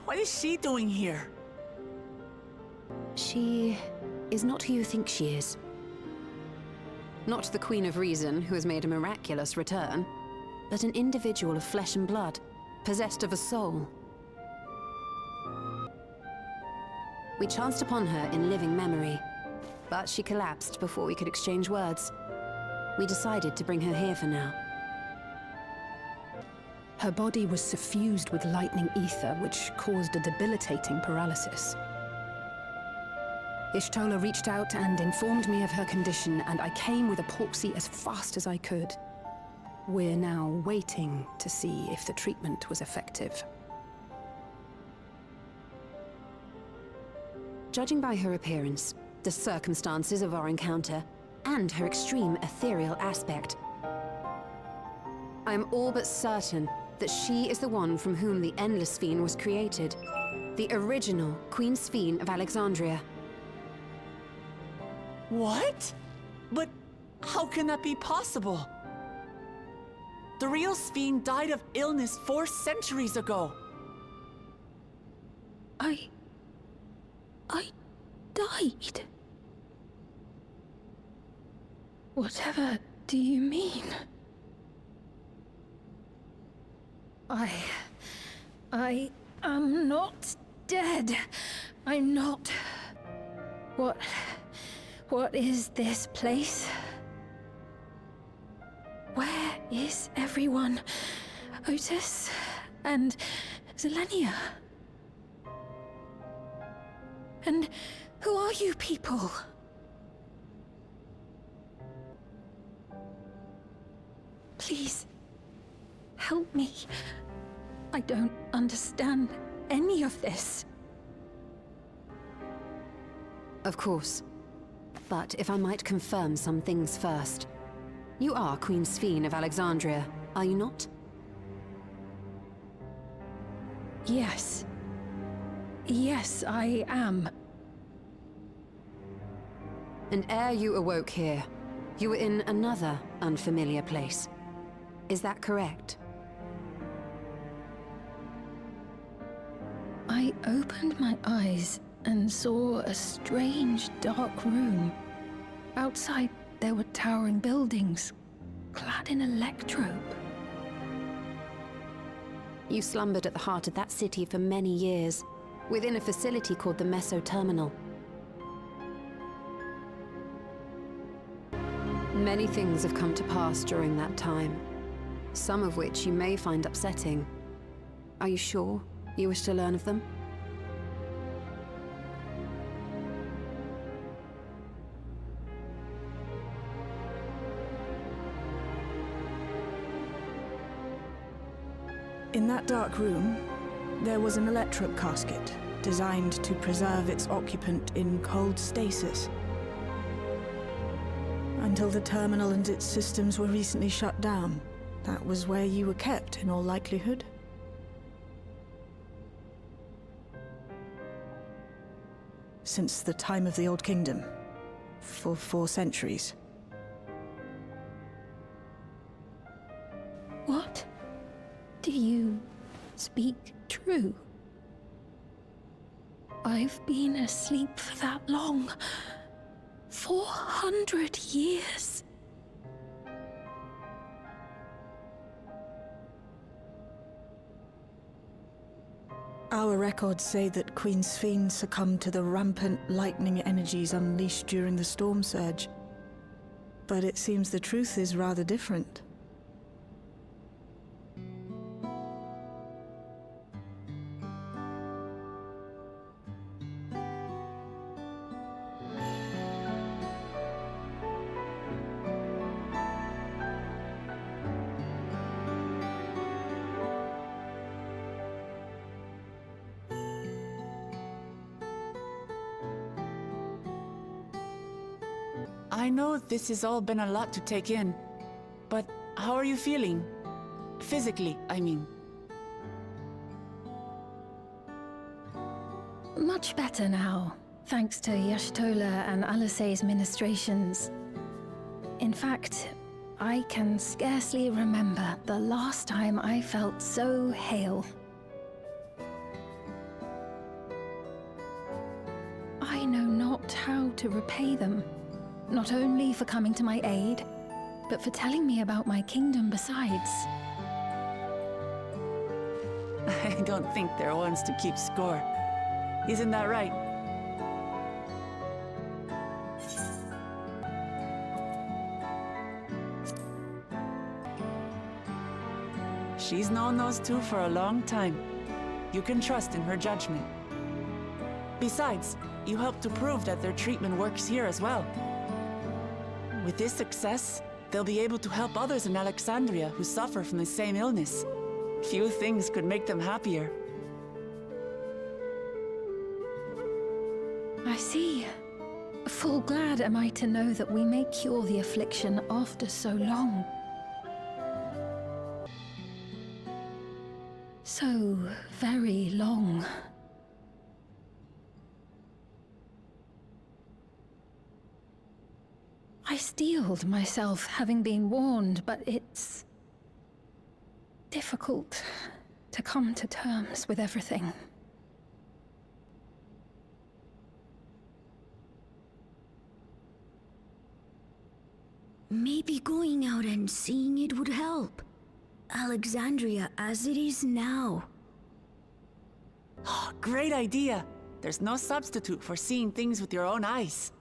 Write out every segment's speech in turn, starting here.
What is she doing here? She is not who you think she is. Not the Queen of Reason, who has made a miraculous return, but an individual of flesh and blood, possessed of a soul. We chanced upon her in living memory, but she collapsed before we could exchange words. We decided to bring her here for now. Her body was suffused with lightning ether, which caused a debilitating paralysis. Y'shtola reached out and informed me of her condition, and I came with a Porksy as fast as I could. We're now waiting to see if the treatment was effective. Judging by her appearance, the circumstances of our encounter, and her extreme ethereal aspect, I am all but certain that she is the one from whom the Endless Sphere was created. The original Queen Sphere of Alexandria. What? But how can that be possible? The real Sphere died of illness 4 centuries ago. I died? Whatever do you mean? I am not dead. I'm not. What is this place? Where is everyone? Otis and Zelenia? And who are you people? Please, help me. I don't understand any of this. Of course. But if I might confirm some things first. You are Queen Sphere of Alexandria, are you not? Yes. Yes, I am. And ere you awoke here, you were in another unfamiliar place. Is that correct? I opened my eyes and saw a strange, dark room. Outside, there were towering buildings, clad in electrope. You slumbered at the heart of that city for many years, within a facility called the Meso-Terminal. Many things have come to pass during that time, some of which you may find upsetting. Are you sure you wish to learn of them? In that dark room, there was an electrope casket designed to preserve its occupant in cold stasis. Until the terminal and its systems were recently shut down, that was where you were kept in all likelihood. Since the time of the Old Kingdom, for 4 centuries. What? Do you speak true? I've been asleep for that long. 400 years. Our records say that Queen Sphere succumbed to the rampant lightning energies unleashed during the storm surge. But it seems the truth is rather different. I know this has all been a lot to take in, but how are you feeling? Physically, I mean. Much better now, thanks to Y'shtola and Alisei's ministrations. In fact, I can scarcely remember the last time I felt so hale. to repay them, not only for coming to my aid, but for telling me about my kingdom besides. I don't think they're ones to keep score. Isn't that right? She's known those two for a long time. You can trust in her judgment. Besides, you helped to prove that their treatment works here as well. With this success, they'll be able to help others in Alexandria who suffer from the same illness. Few things could make them happier. I see. Full glad am I to know that we may cure the affliction after so long. So very long. I steeled myself having been warned, but it's difficult to come to terms with everything. Maybe going out and seeing it would help. Alexandria as it is now. Great idea! There's no substitute for seeing things with your own eyes.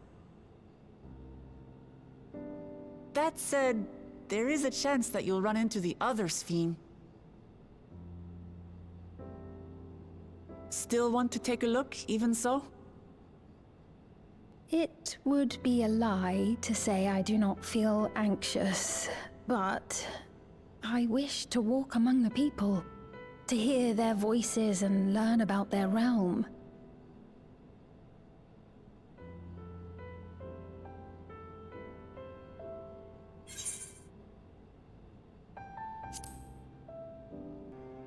That said, there is a chance that you'll run into the other Sphene. Still want to take a look, even so? It would be a lie to say I do not feel anxious, but I wish to walk among the people, to hear their voices and learn about their realm.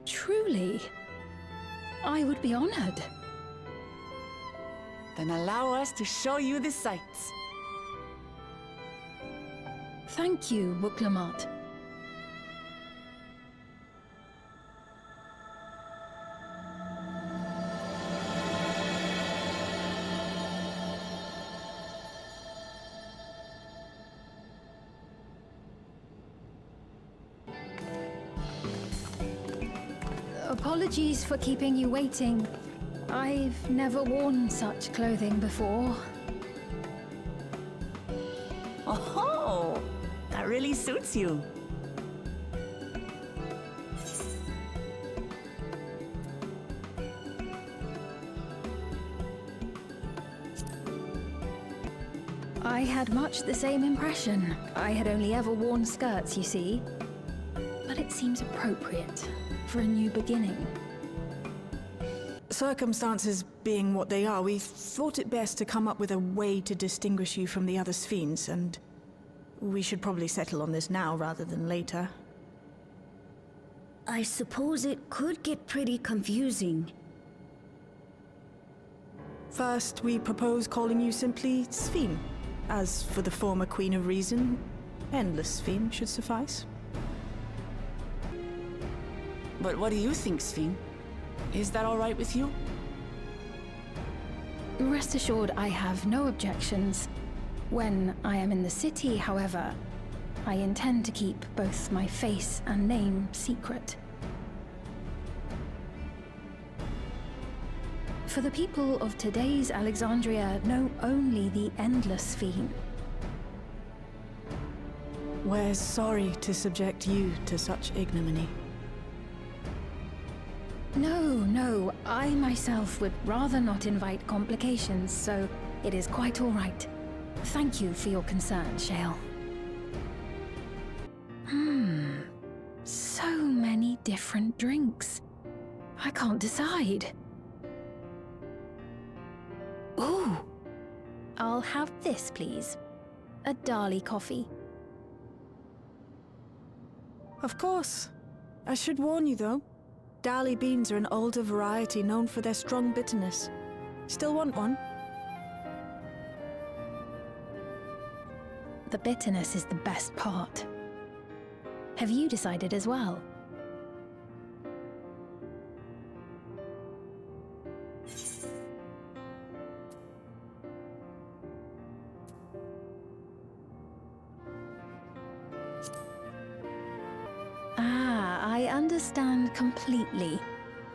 Truly, I would be honored. Then allow us to show you the sights. Thank you, Wuklamart. Apologies for keeping you waiting. I've never worn such clothing before. Oh, that really suits you. I had much the same impression. I had only ever worn skirts, you see. But it seems appropriate for a new beginning. Circumstances being what they are, we thought it best to come up with a way to distinguish you from the other Sphenes, and we should probably settle on this now rather than later. I suppose it could get pretty confusing. First, we propose calling you simply Sphene. As for the former Queen of Reason, Endless Sphene should suffice. But what do you think, Sphene? Is that all right with you? Rest assured, I have no objections. When I am in the city, however, I intend to keep both my face and name secret. For the people of today's Alexandria know only the Endless Sphene. We're sorry to subject you to such ignominy. No, I myself would rather not invite complications, so it is quite all right. Thank you for your concern, Shale. So many different drinks. I can't decide. Ooh! I'll have this, please. A Dali coffee. Of course. I should warn you, though. Dali beans are an older variety known for their strong bitterness. Still want one? The bitterness is the best part. Have you decided as well? Ah, I understand completely.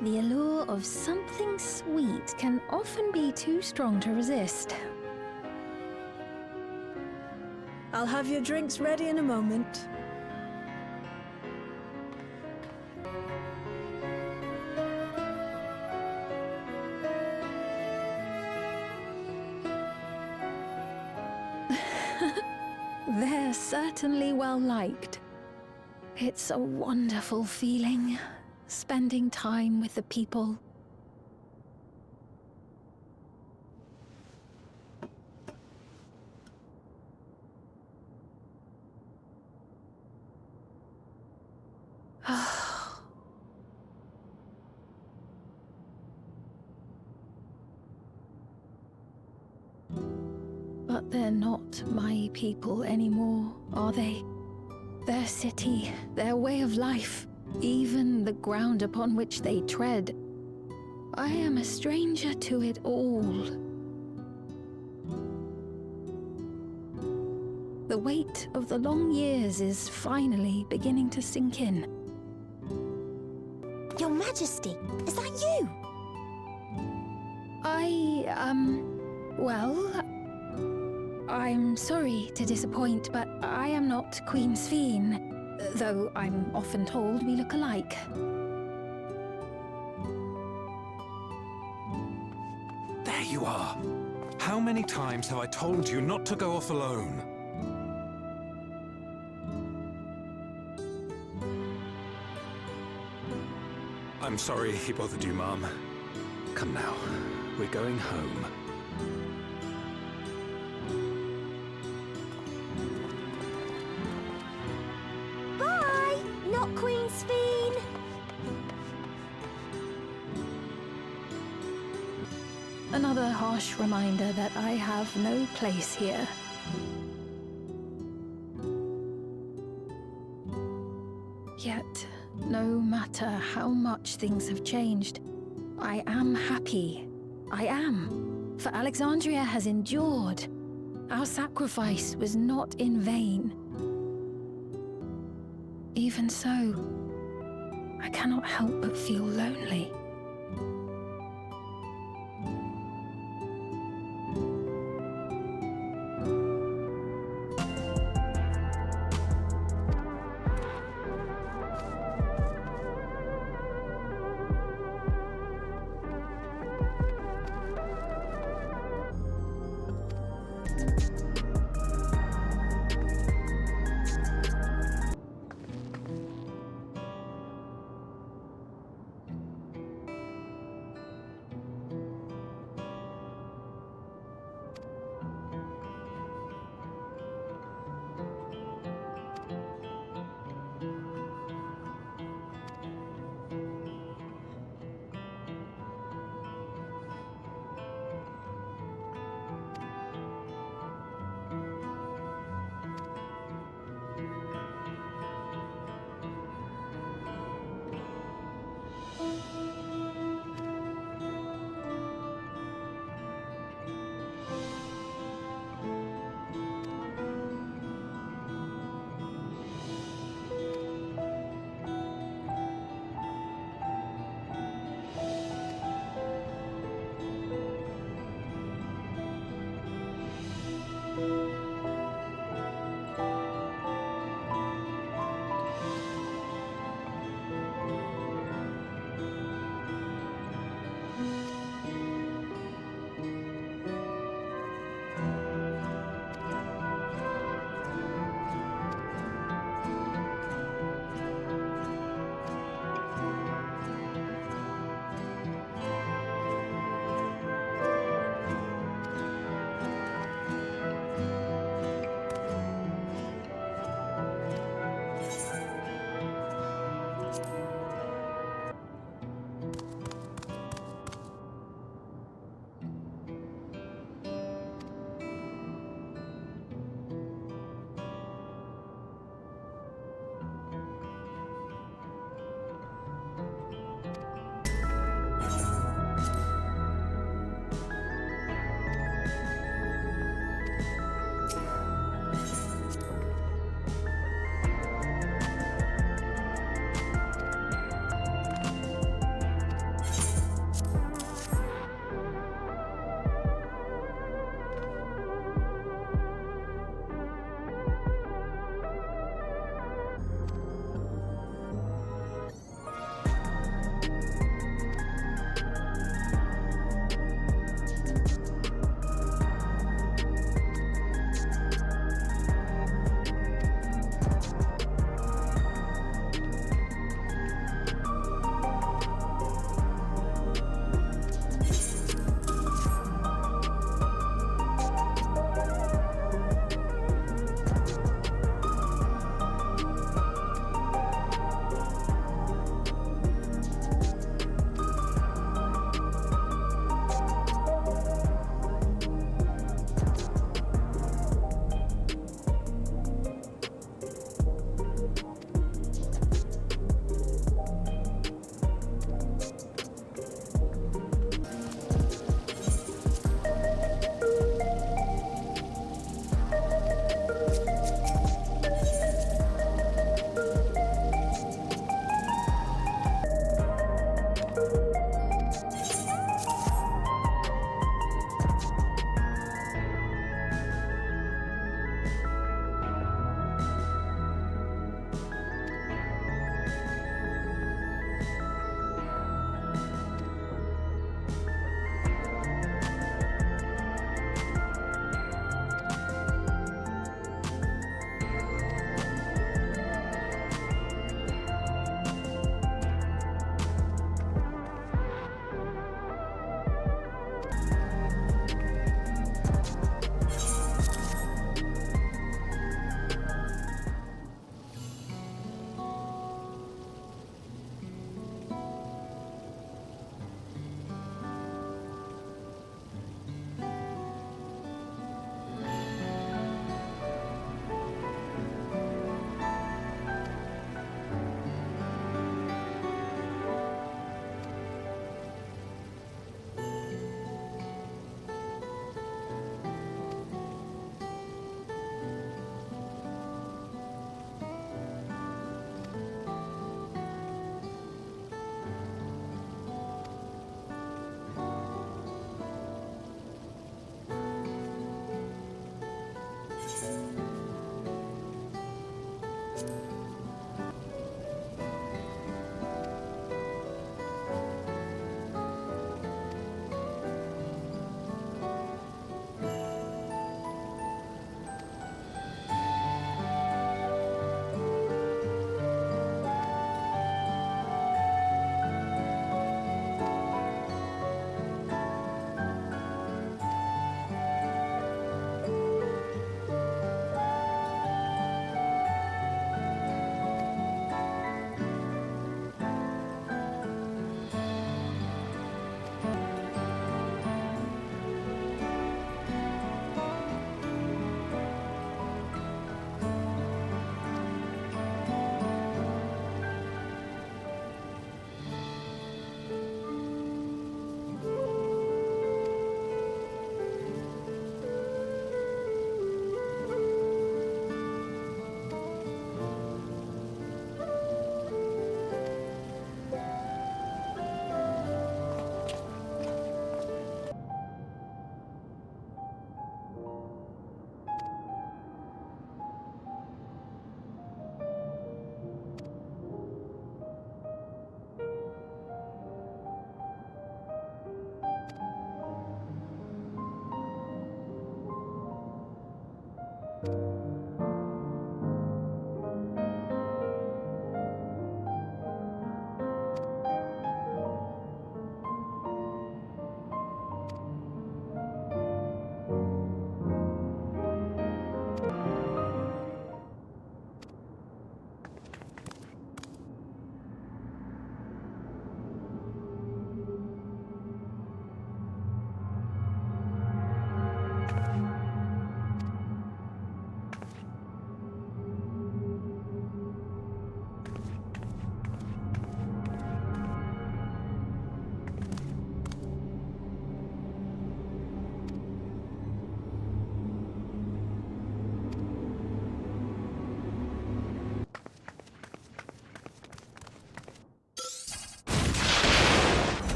The allure of something sweet can often be too strong to resist. I'll have your drinks ready in a moment. They're certainly well liked. It's a wonderful feeling, spending time with the people. But they're not my people anymore, are they? Their city, their way of life, even the ground upon which they tread. I am a stranger to it all. The weight of the long years is finally beginning to sink in. Your Majesty, is that you? Well, I'm sorry to disappoint, but I am not Queen Sphene, though I'm often told we look alike. There you are. How many times have I told you not to go off alone? I'm sorry he bothered you, Mum. Come now, we're going home. Bye! Not Queen Sphene! Another harsh reminder that I have no place here. Yet, no matter how much things have changed, I am happy. I am. For Alexandria has endured. Our sacrifice was not in vain. Even so, I cannot help but feel lonely.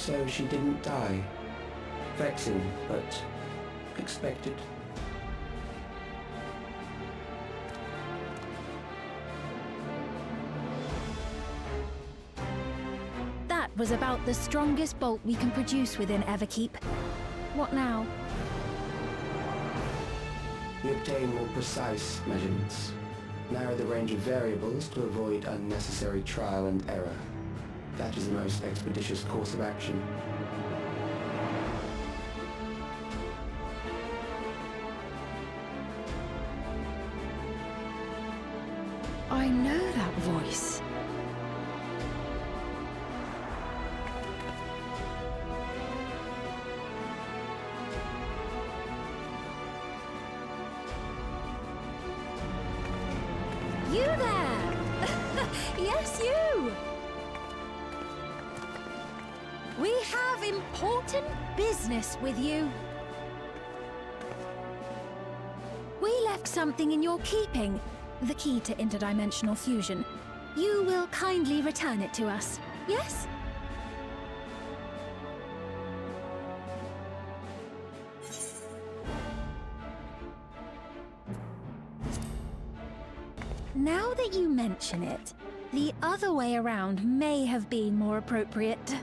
So she didn't die. Vexing, but expected. That was about the strongest bolt we can produce within Everkeep. What now? We obtain more precise measurements. Narrow the range of variables to avoid unnecessary trial and error. That is the most expeditious course of action. I know that voice. You there! Yes, you! We have important business with you. We left something in your keeping, the key to interdimensional fusion. You will kindly return it to us, yes? Now that you mention it, the other way around may have been more appropriate.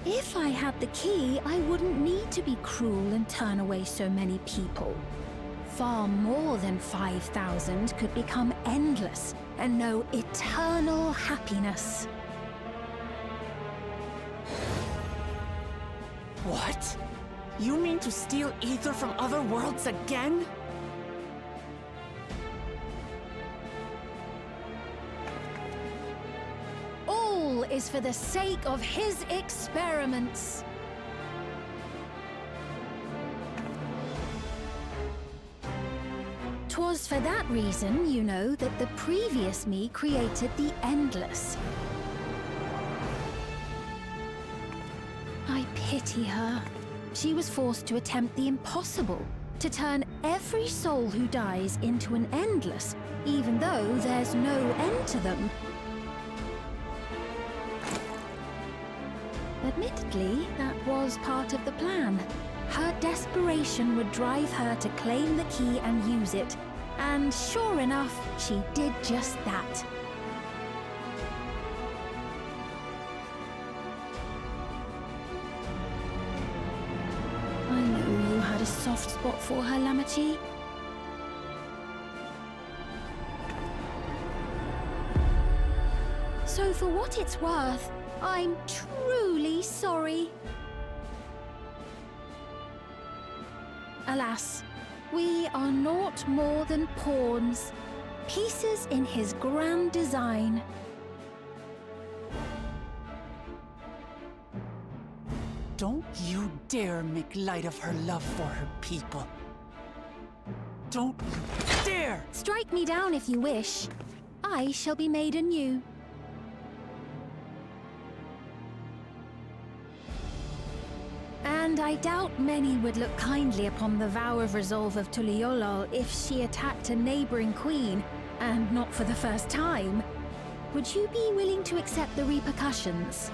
If I had the key, I wouldn't need to be cruel and turn away so many people. Far more than 5,000 could become endless and know eternal happiness. What? You mean to steal ether from other worlds again? All is for the sake of his experiments. Twas for that reason, you know, that the previous me created the Endless. I pity her. She was forced to attempt the impossible, to turn every soul who dies into an Endless, even though there's no end to them. Admittedly, that was part of the plan. Her desperation would drive her to claim the key and use it, and sure enough, she did just that. I know you had a soft spot for her, Lamachi. So for what it's worth, I'm truly sorry. Alas, we are naught more than pawns, pieces in his grand design. Don't you dare make light of her love for her people. Don't you dare! Strike me down if you wish. I shall be made anew. And I doubt many would look kindly upon the vow of resolve of Tuliolol if she attacked a neighboring queen, and not for the first time. Would you be willing to accept the repercussions?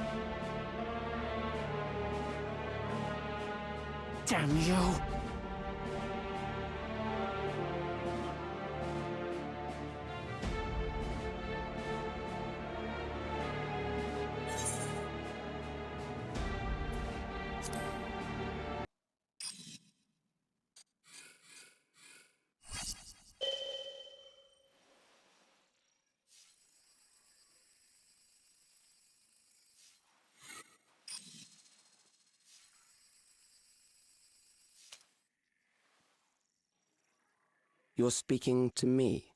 Damn you! You're speaking to me.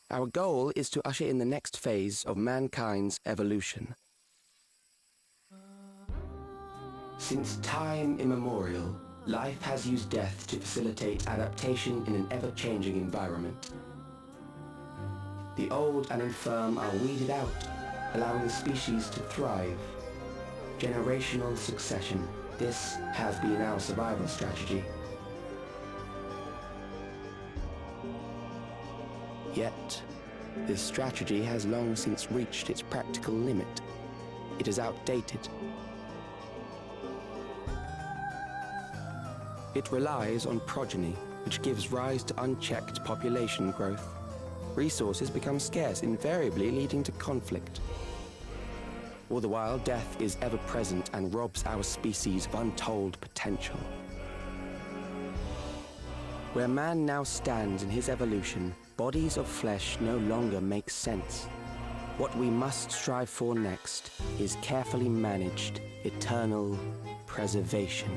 Our goal is to usher in the next phase of mankind's evolution. Since time immemorial, life has used death to facilitate adaptation in an ever-changing environment. The old and infirm are weeded out, allowing the species to thrive. Generational succession. This has been our survival strategy. Yet, this strategy has long since reached its practical limit. It is outdated. It relies on progeny, which gives rise to unchecked population growth. Resources become scarce, invariably leading to conflict. All the while, death is ever present and robs our species of untold potential. Where man now stands in his evolution, bodies of flesh no longer make sense. What we must strive for next is carefully managed, eternal preservation.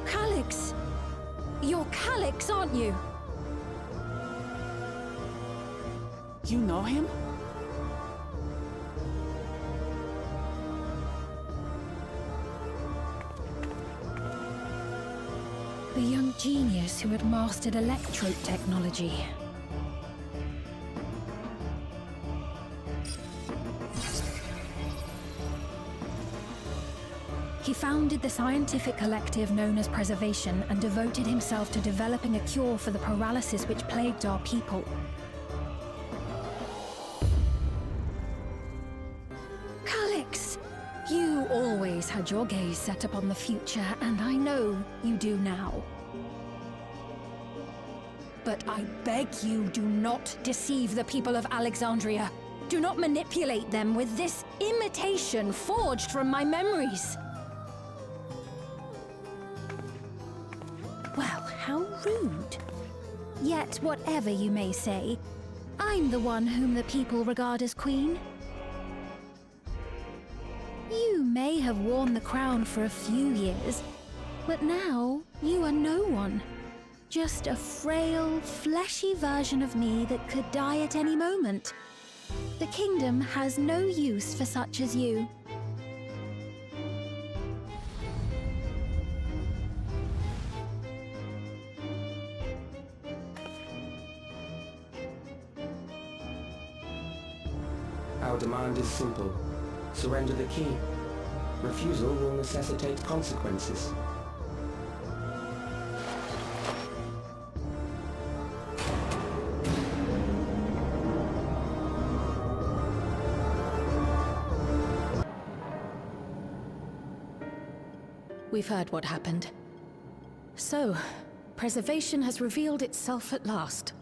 Calyx! You're Calyx, aren't you? You know him? The young genius who had mastered electrode technology. He founded the scientific collective known as Preservation and devoted himself to developing a cure for the paralysis which plagued our people. Calyx! You always had your gaze set upon the future, and I know you do now. But I beg you, do not deceive the people of Alexandria. Do not manipulate them with this imitation forged from my memories. Well, how rude. Yet, whatever you may say, I'm the one whom the people regard as queen. You may have worn the crown for a few years, but now you are no one. Just a frail, fleshy version of me that could die at any moment. The kingdom has no use for such as you. Our demand is simple. Surrender the key. Refusal will necessitate consequences. We've heard what happened. So, Preservation has revealed itself at last.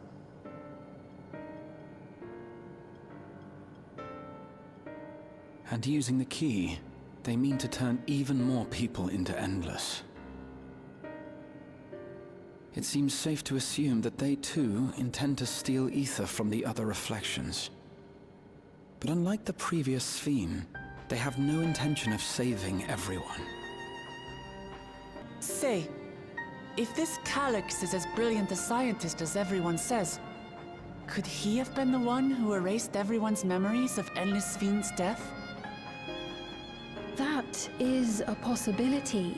And using the key, they mean to turn even more people into Endless. It seems safe to assume that they too intend to steal ether from the other reflections. But unlike the previous Sphere, they have no intention of saving everyone. Say, if this Calyx is as brilliant a scientist as everyone says, could he have been the one who erased everyone's memories of Endless Sphere's death? That is a possibility,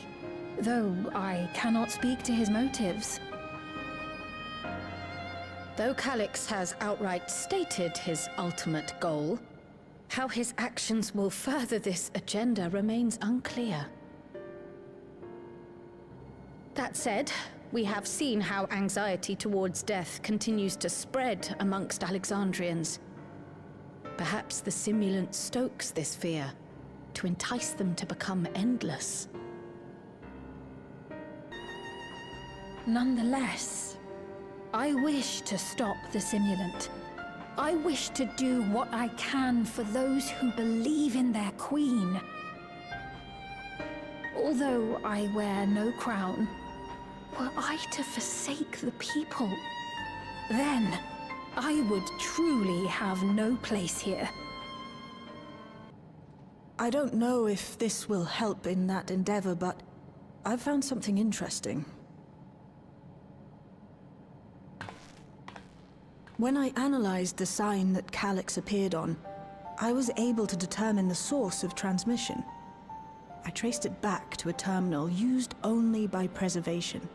though I cannot speak to his motives. Though Calyx has outright stated his ultimate goal, how his actions will further this agenda remains unclear. That said, we have seen how anxiety towards death continues to spread amongst Alexandrians. Perhaps the simulant stokes this fear to entice them to become endless. Nonetheless, I wish to stop the simulant. I wish to do what I can for those who believe in their queen. Although I wear no crown, were I to forsake the people, then I would truly have no place here. I don't know if this will help in that endeavor, but I've found something interesting. When I analyzed the sign that Calyx appeared on, I was able to determine the source of transmission. I traced it back to a terminal used only by Preservation,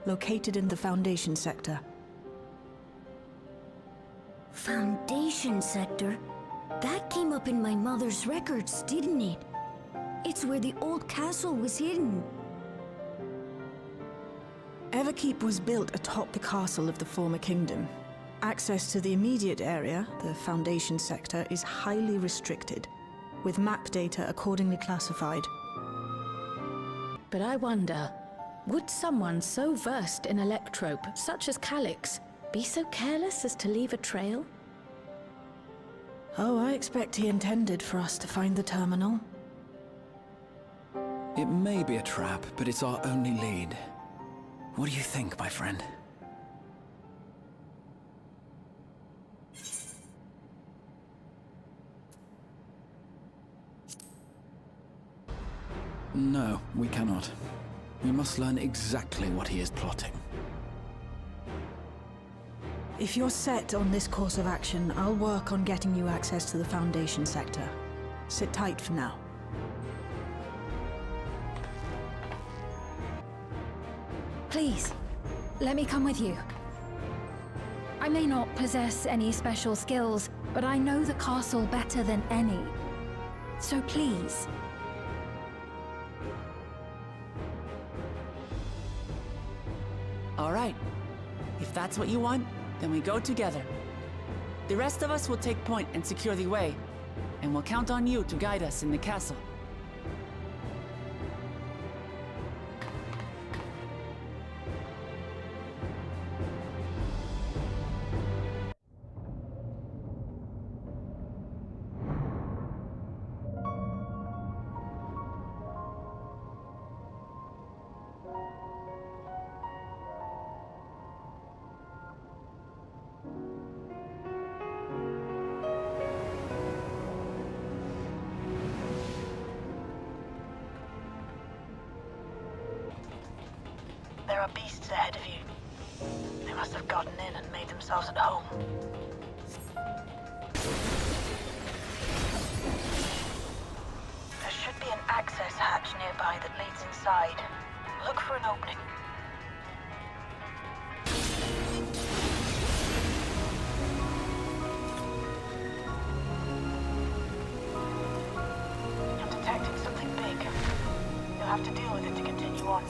located in the Foundation sector. Foundation sector? That came up in my mother's records, didn't it? It's where the old castle was hidden. Everkeep was built atop the castle of the former kingdom. Access to the immediate area, the Foundation sector, is highly restricted, with map data accordingly classified. But I wonder, would someone so versed in electrope, such as Calyx, be so careless as to leave a trail? Oh, I expect he intended for us to find the terminal. It may be a trap, but it's our only lead. What do you think, my friend? No, we cannot. We must learn exactly what he is plotting. If you're set on this course of action, I'll work on getting you access to the Foundation sector. Sit tight for now. Please, let me come with you. I may not possess any special skills, but I know the castle better than any. So please. All right. If that's what you want, then we go together. The rest of us will take point and secure the way, and we'll count on you to guide us in the castle. There are beasts ahead of you. They must have gotten in and made themselves at home. There should be an access hatch nearby that leads inside. Look for an opening. I'm detecting something big. You'll have to deal with it to continue on.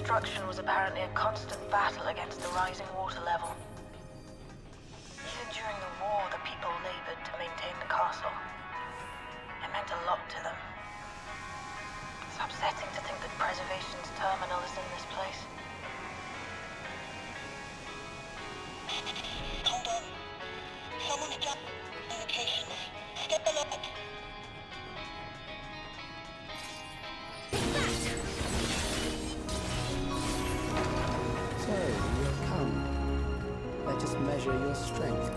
construction was apparently a constant battle against the rising water level. Even during the war, the people labored to maintain the castle. It meant a lot to them. It's upsetting to think that preservation's terminal is in this place. Hold on. Someone's dropped communications. Step alert. So, you have come. Let us measure your strength.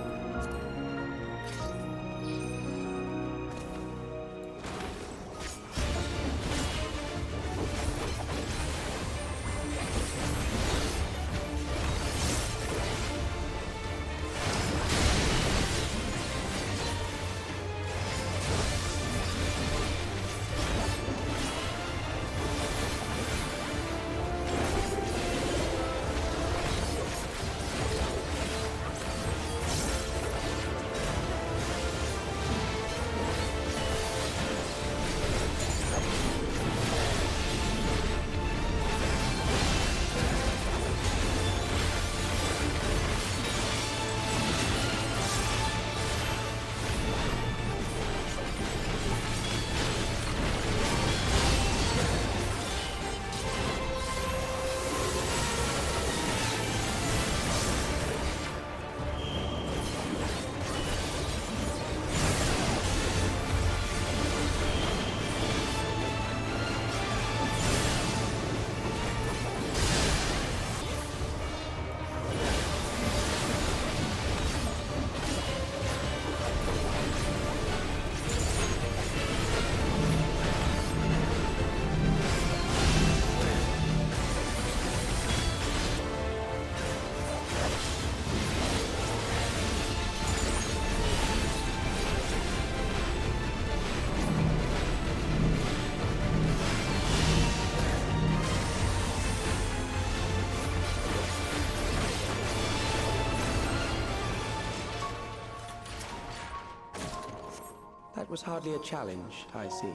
That was hardly a challenge, I see.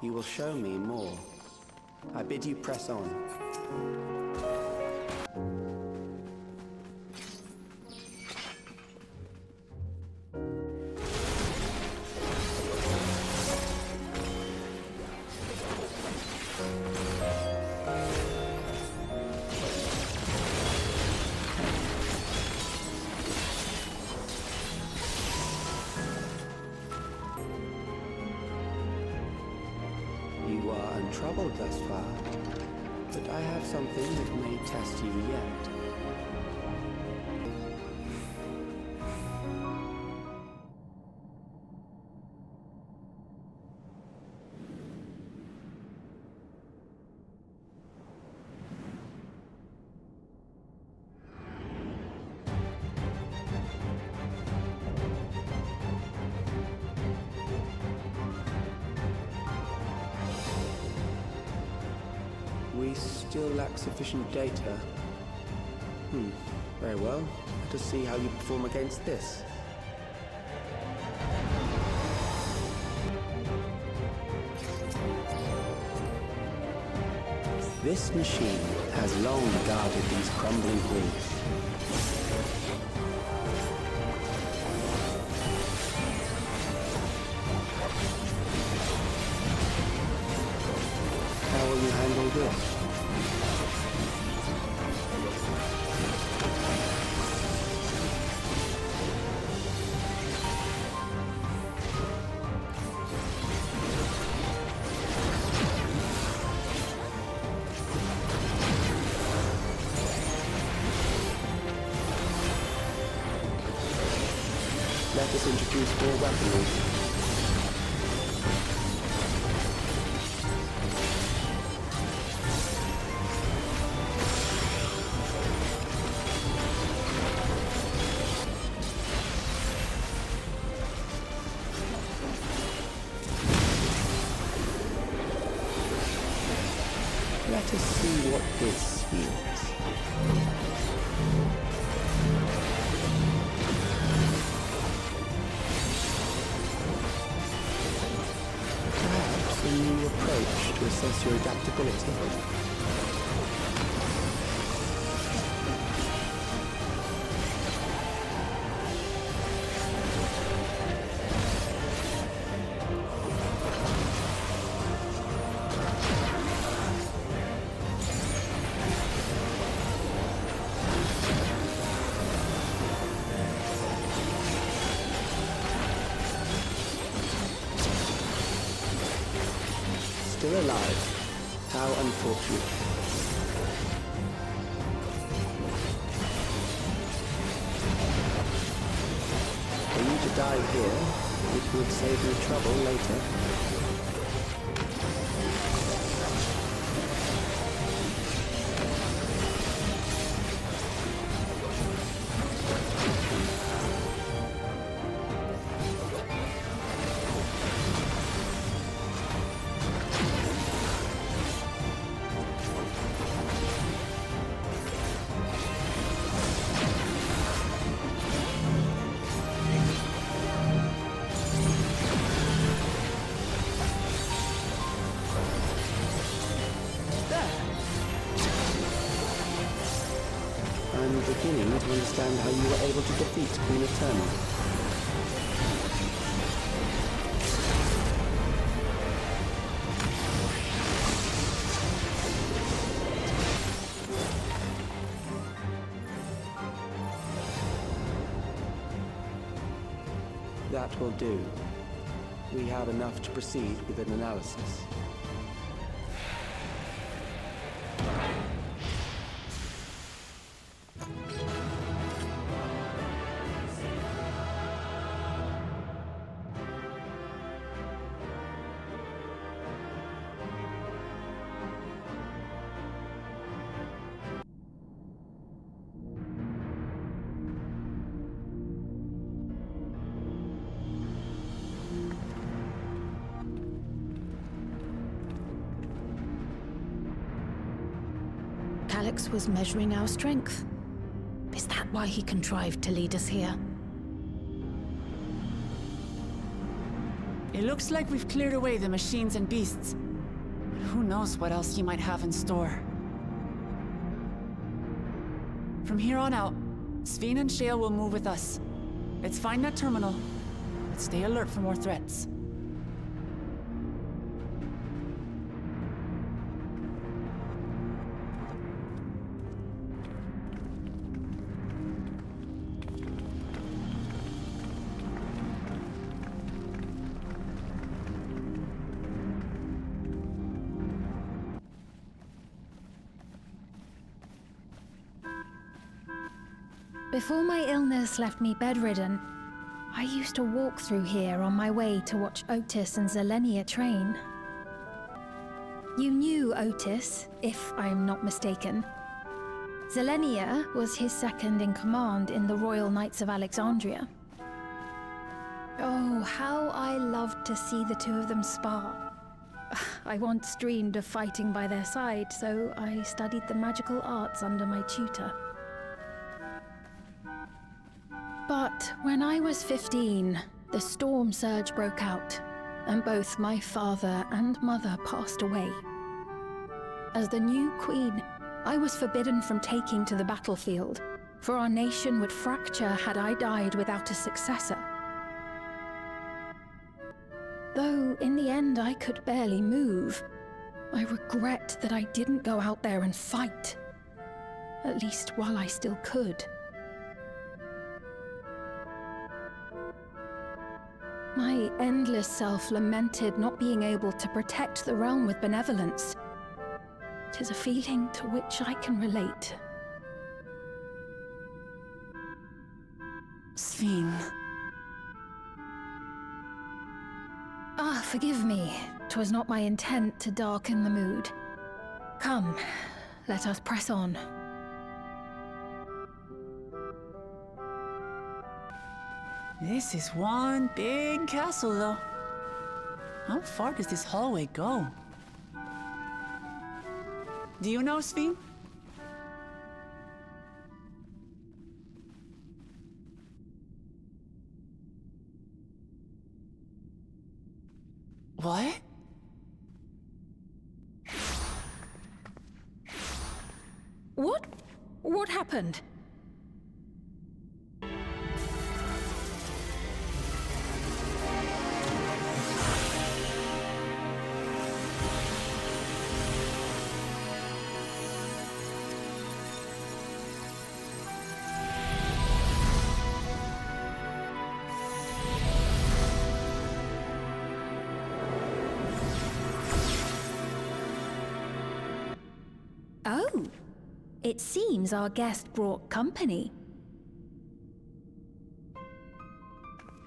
You will show me more. I bid you press on. You are untroubled thus far, but I have something that may test you yet. We still lack sufficient data. Very well. Let us see how you perform against this. This machine has long guarded these crumbling halls. How will you handle this? Let us introduce more weaponry. Let us see what this yields. Perhaps a new approach to to assess your adaptability. Still alive. How unfortunate. For you to die here, it would save me trouble later. I'm beginning to understand how you were able to defeat Queen Eternal. That will do. We have enough to proceed with an analysis. Alex was measuring our strength. Is that why he contrived to lead us here? It looks like we've cleared away the machines and beasts. But who knows what else he might have in store. From here on out, Sveen and Shale will move with us. Let's find that terminal, but stay alert for more threats. Before my illness left me bedridden, I used to walk through here on my way to watch Otis and Zelenia train. You knew Otis, if I'm not mistaken. Zelenia was his second in command in the Royal Knights of Alexandria. Oh, how I loved to see the two of them spar. I once dreamed of fighting by their side, so I studied the magical arts under my tutor. But when I was 15, the storm surge broke out, and both my father and mother passed away. As the new queen, I was forbidden from taking to the battlefield, for our nation would fracture had I died without a successor. Though in the end I could barely move, I regret that I didn't go out there and fight, at least while I still could. My endless self lamented not being able to protect the realm with benevolence. 'Tis a feeling to which I can relate. Sveen. Forgive me. 'Twas not my intent to darken the mood. Come, let us press on. This is one big castle, though. How far does this hallway go? Do you know, Sveen? What? What? What happened? Oh, it seems our guest brought company.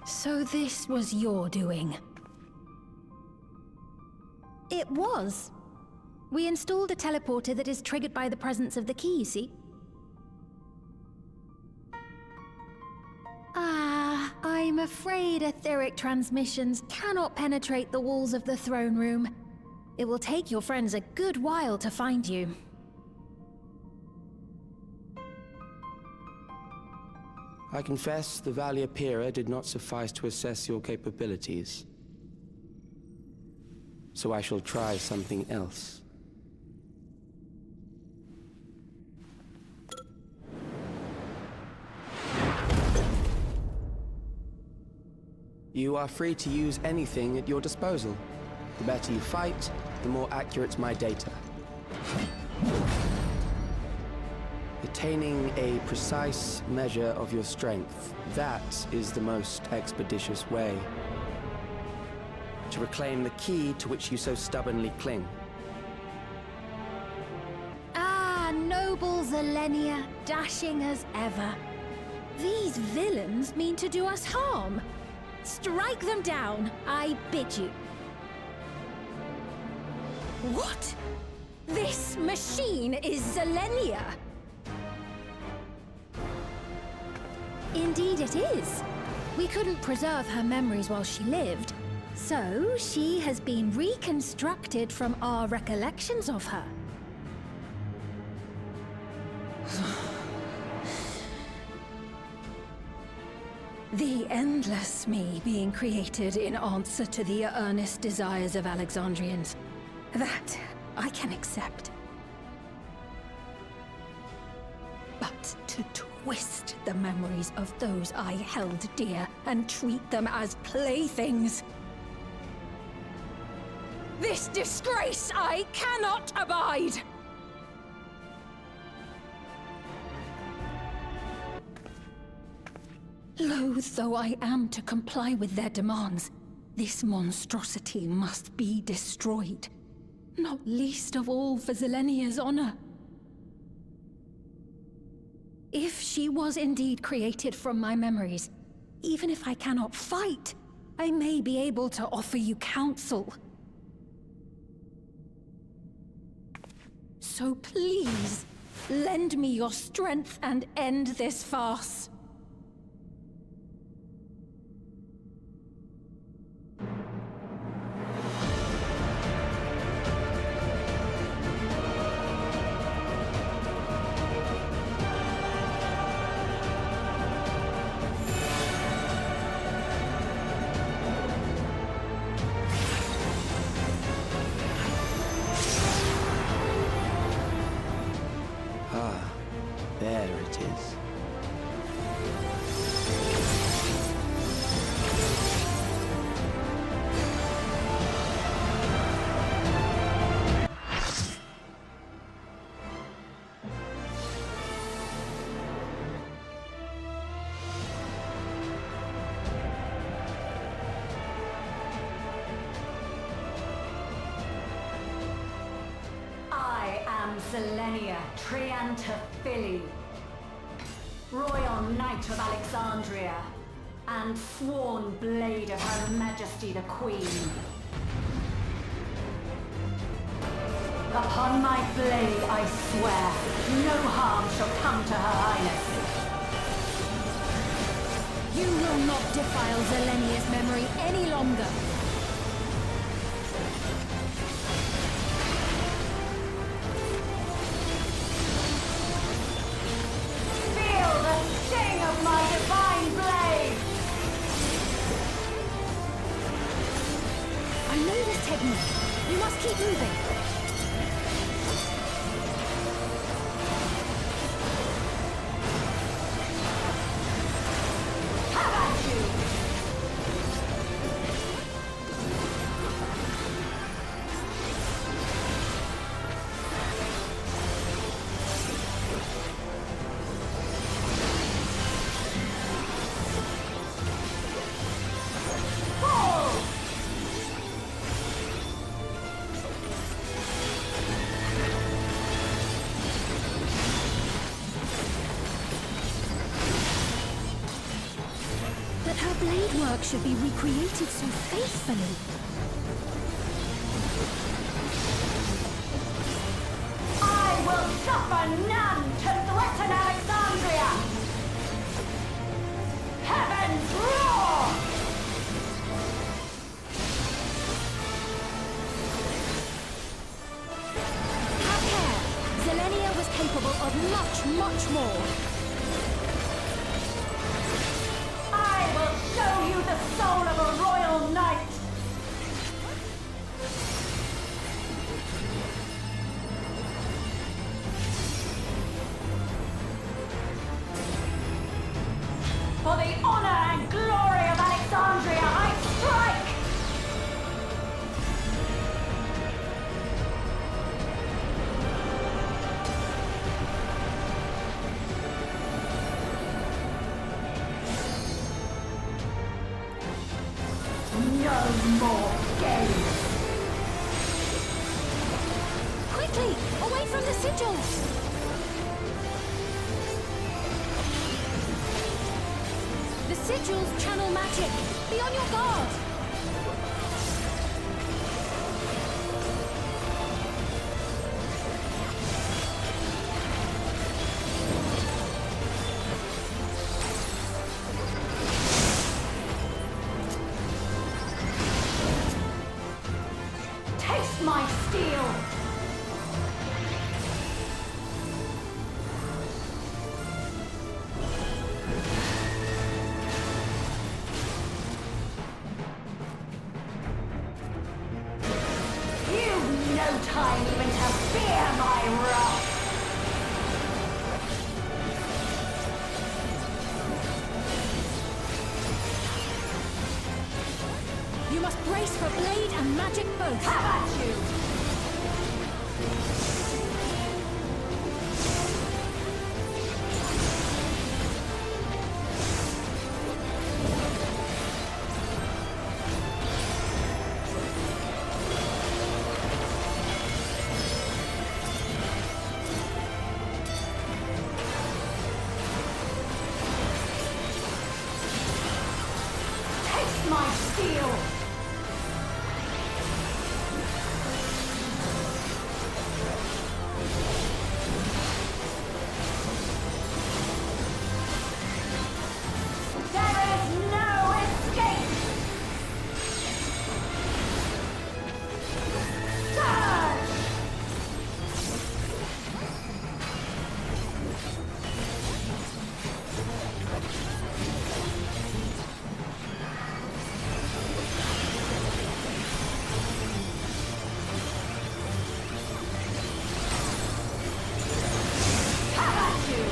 So this was your doing? It was. We installed a teleporter that is triggered by the presence of the key, you see? Ah, I'm afraid etheric transmissions cannot penetrate the walls of the throne room. It will take your friends a good while to find you. I confess the Valia Pira did not suffice to assess your capabilities. So I shall try something else. You are free to use anything at your disposal. The better you fight, the more accurate my data. Attaining a precise measure of your strength, that is the most expeditious way to reclaim the key to which you so stubbornly cling. Ah, noble Zelenia, dashing as ever. These villains mean to do us harm. Strike them down, I bid you. What? This machine is Zelenia! Indeed it is. We couldn't preserve her memories while she lived, so she has been reconstructed from our recollections of her. The endless me being created in answer to the earnest desires of Alexandrians. That I can accept. But to twist the memories of those I held dear and treat them as playthings. This disgrace I cannot abide! Loath though I am to comply with their demands, this monstrosity must be destroyed. Not least of all for Zelenia's honor. If she was indeed created from my memories, even if I cannot fight, I may be able to offer you counsel. So please, lend me your strength and end this farce. There it is. I am Zelenia Trianta Philly, Royal Knight of Alexandria, and sworn blade of Her Majesty the Queen. Upon my blade I swear, no harm shall come to Her Highness. You will not defile Zelenia's memory any longer. Feel the sting of my divine blade! I know this technique. You must keep moving. artwork should be recreated so faithfully. I will suffer none to threaten Alexandria! Heavens roar! Have care! Zelenia was capable of much, much more. I will show you the soul of a royal knight! For the honor and glory of Alexandria, I strike! No more games! Quickly! Away from the sigils! The sigils channel magic! Be on your guard! Taste my steel! You've no time even to fear my wrath! You must brace for blade and magic both. Have at you! Taste my steel! There is no escape! Surge! Have at you!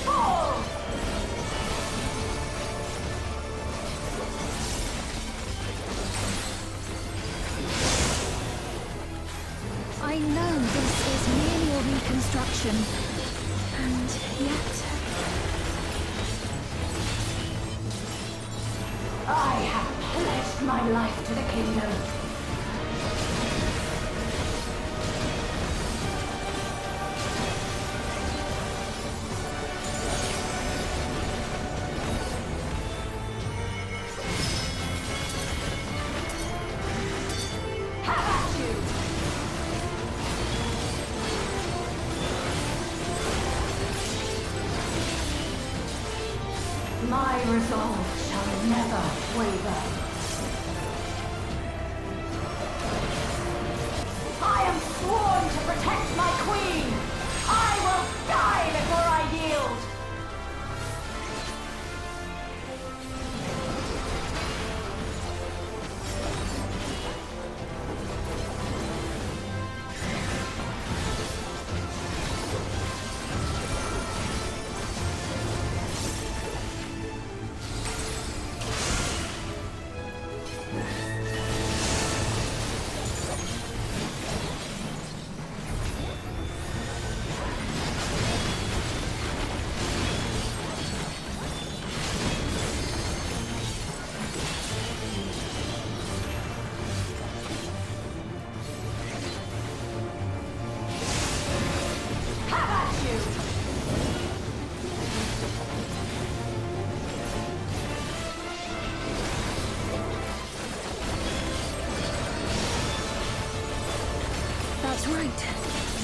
Fall! I know this is merely a reconstruction, and yet... I have pledged my life to the kingdom. Have at you! My resolve shall never waver. I am sworn to protect my queen! I will die before I yield!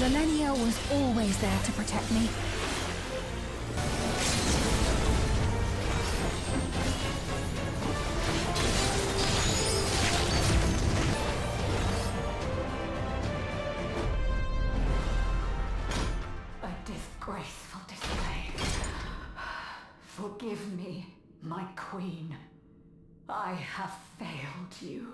Zelenia was always there to protect me. A disgraceful display. Forgive me, my queen. I have failed you.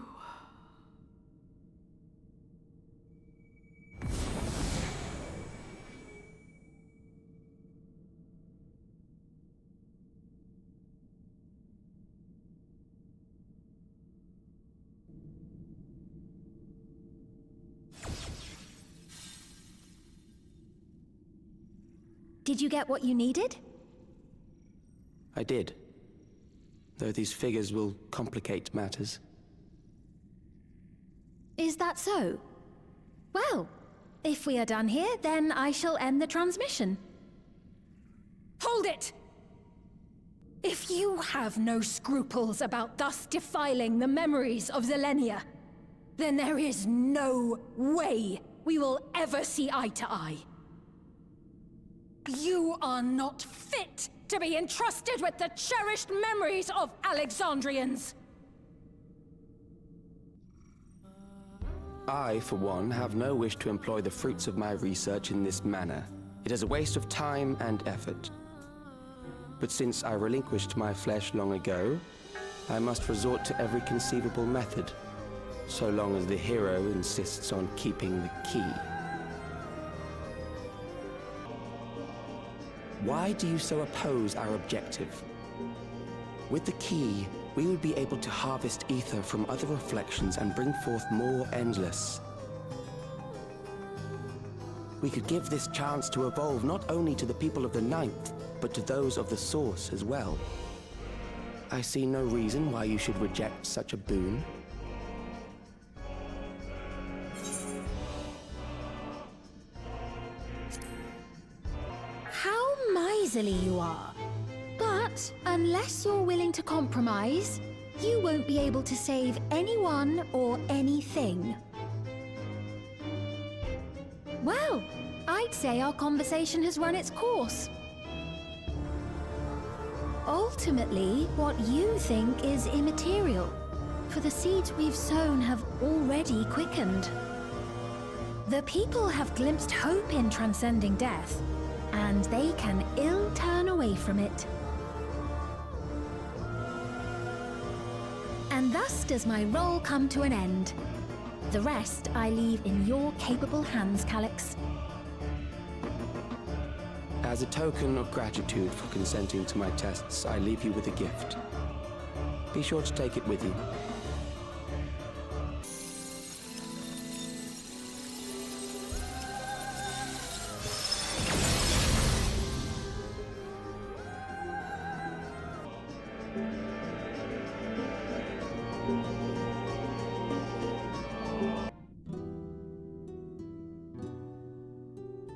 Did you get what you needed? I did. Though these figures will complicate matters. Is that so? Well, if we are done here, then I shall end the transmission. Hold it! If you have no scruples about thus defiling the memories of Zelenia, then there is no way we will ever see eye to eye. You are not fit to be entrusted with the cherished memories of Alexandrians! I, for one, have no wish to employ the fruits of my research in this manner. It is a waste of time and effort. But since I relinquished my flesh long ago, I must resort to every conceivable method, so long as the hero insists on keeping the key. Why do you so oppose our objective? With the key, we would be able to harvest ether from other reflections and bring forth more endless. We could give this chance to evolve not only to the people of the Ninth, but to those of the Source as well. I see no reason why you should reject such a boon. How miserly you are. But unless you're willing to compromise, you won't be able to save anyone or anything. Well, I'd say our conversation has run its course. Ultimately, what you think is immaterial, for the seeds we've sown have already quickened. The people have glimpsed hope in transcending death, and they can ill turn away from it. And thus does my role come to an end. The rest I leave in your capable hands, Calyx. As a token of gratitude for consenting to my tests, I leave you with a gift. Be sure to take it with you.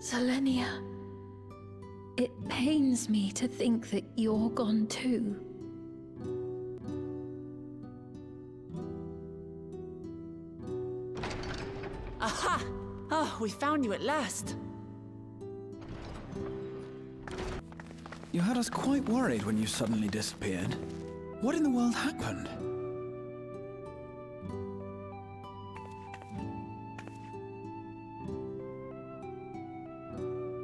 Zelenia, it pains me to think that you're gone too. Aha! Oh, we found you at last. You had us quite worried when you suddenly disappeared. What in the world happened?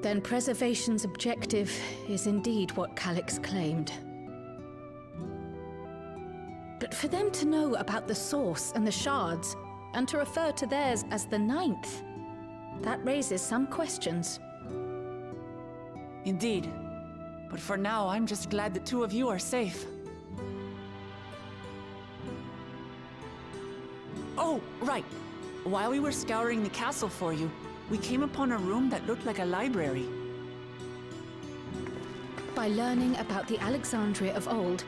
Then preservation's objective is indeed what Calyx claimed. But for them to know about the Source and the Shards, and to refer to theirs as the Ninth, that raises some questions. Indeed. But for now, I'm just glad the two of you are safe. Oh, right. While we were scouring the castle for you, we came upon a room that looked like a library. By learning about the Alexandria of old,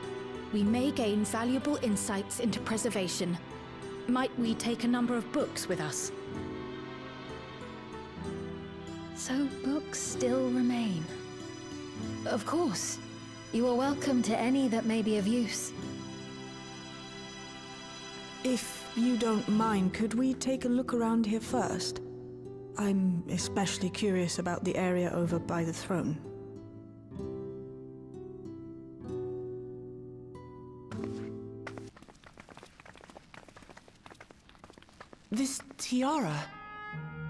we may gain valuable insights into preservation. Might we take a number of books with us? So books still remain. Of course. You are welcome to any that may be of use. If you don't mind, could we take a look around here first? I'm especially curious about the area over by the throne. This tiara.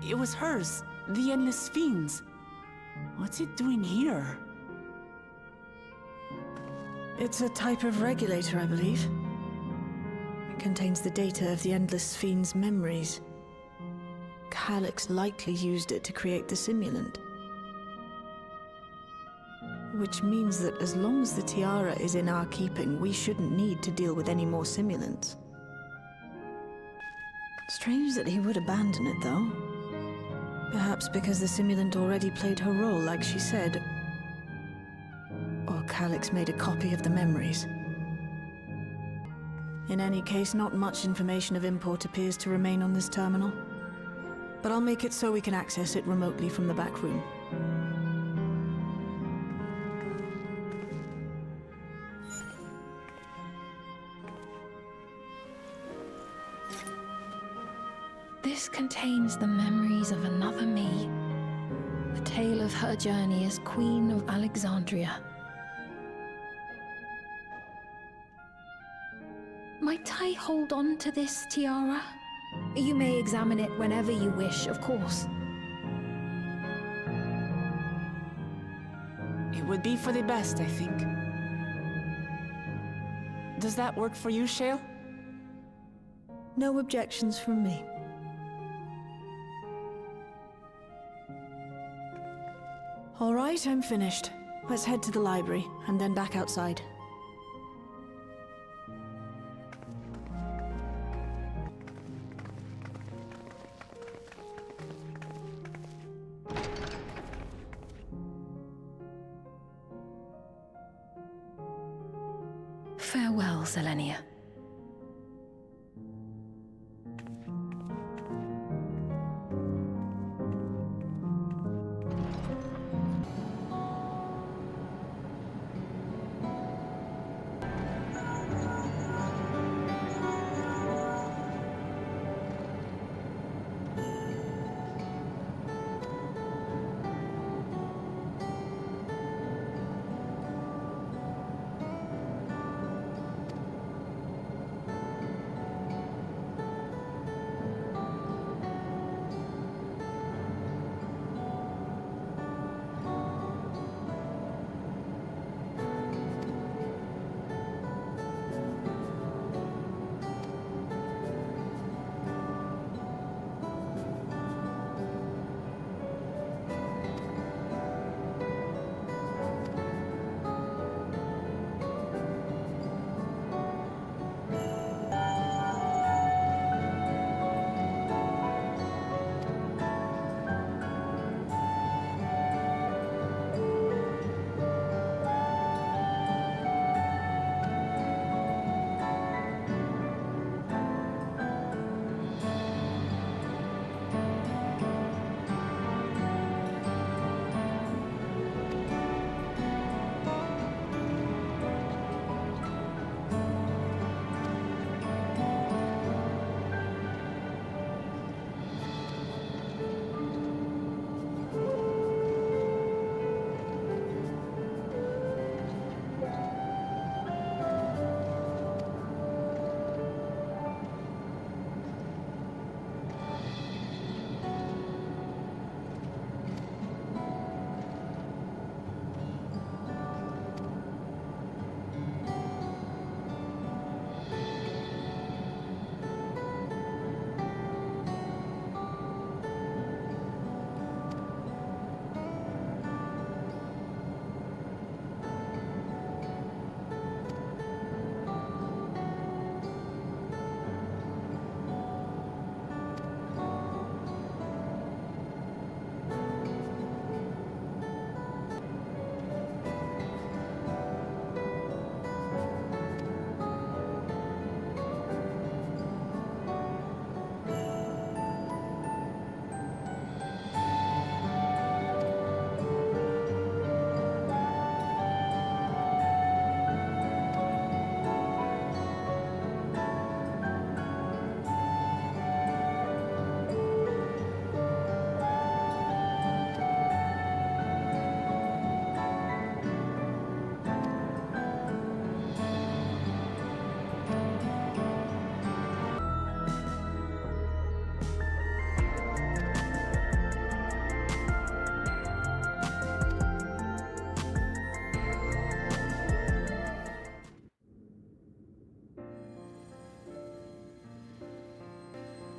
It was hers. The Endless Fiend's. What's it doing here? It's a type of regulator, I believe. It contains the data of the Endless Fiend's memories. Calyx likely used it to create the simulant. Which means that as long as the tiara is in our keeping, we shouldn't need to deal with any more simulants. Strange that he would abandon it, though. Perhaps because the simulant already played her role, like she said. Or Calyx made a copy of the memories. In any case, not much information of import appears to remain on this terminal. But I'll make it so we can access it remotely from the back room. This contains the memories of another me. The tale of her journey as Queen of Alexandria. Might I hold on to this tiara? You may examine it whenever you wish, of course. It would be for the best, I think. Does that work for you, Shale? No objections from me. All right, I'm finished. Let's head to the library, and then back outside. Farewell, Selenia.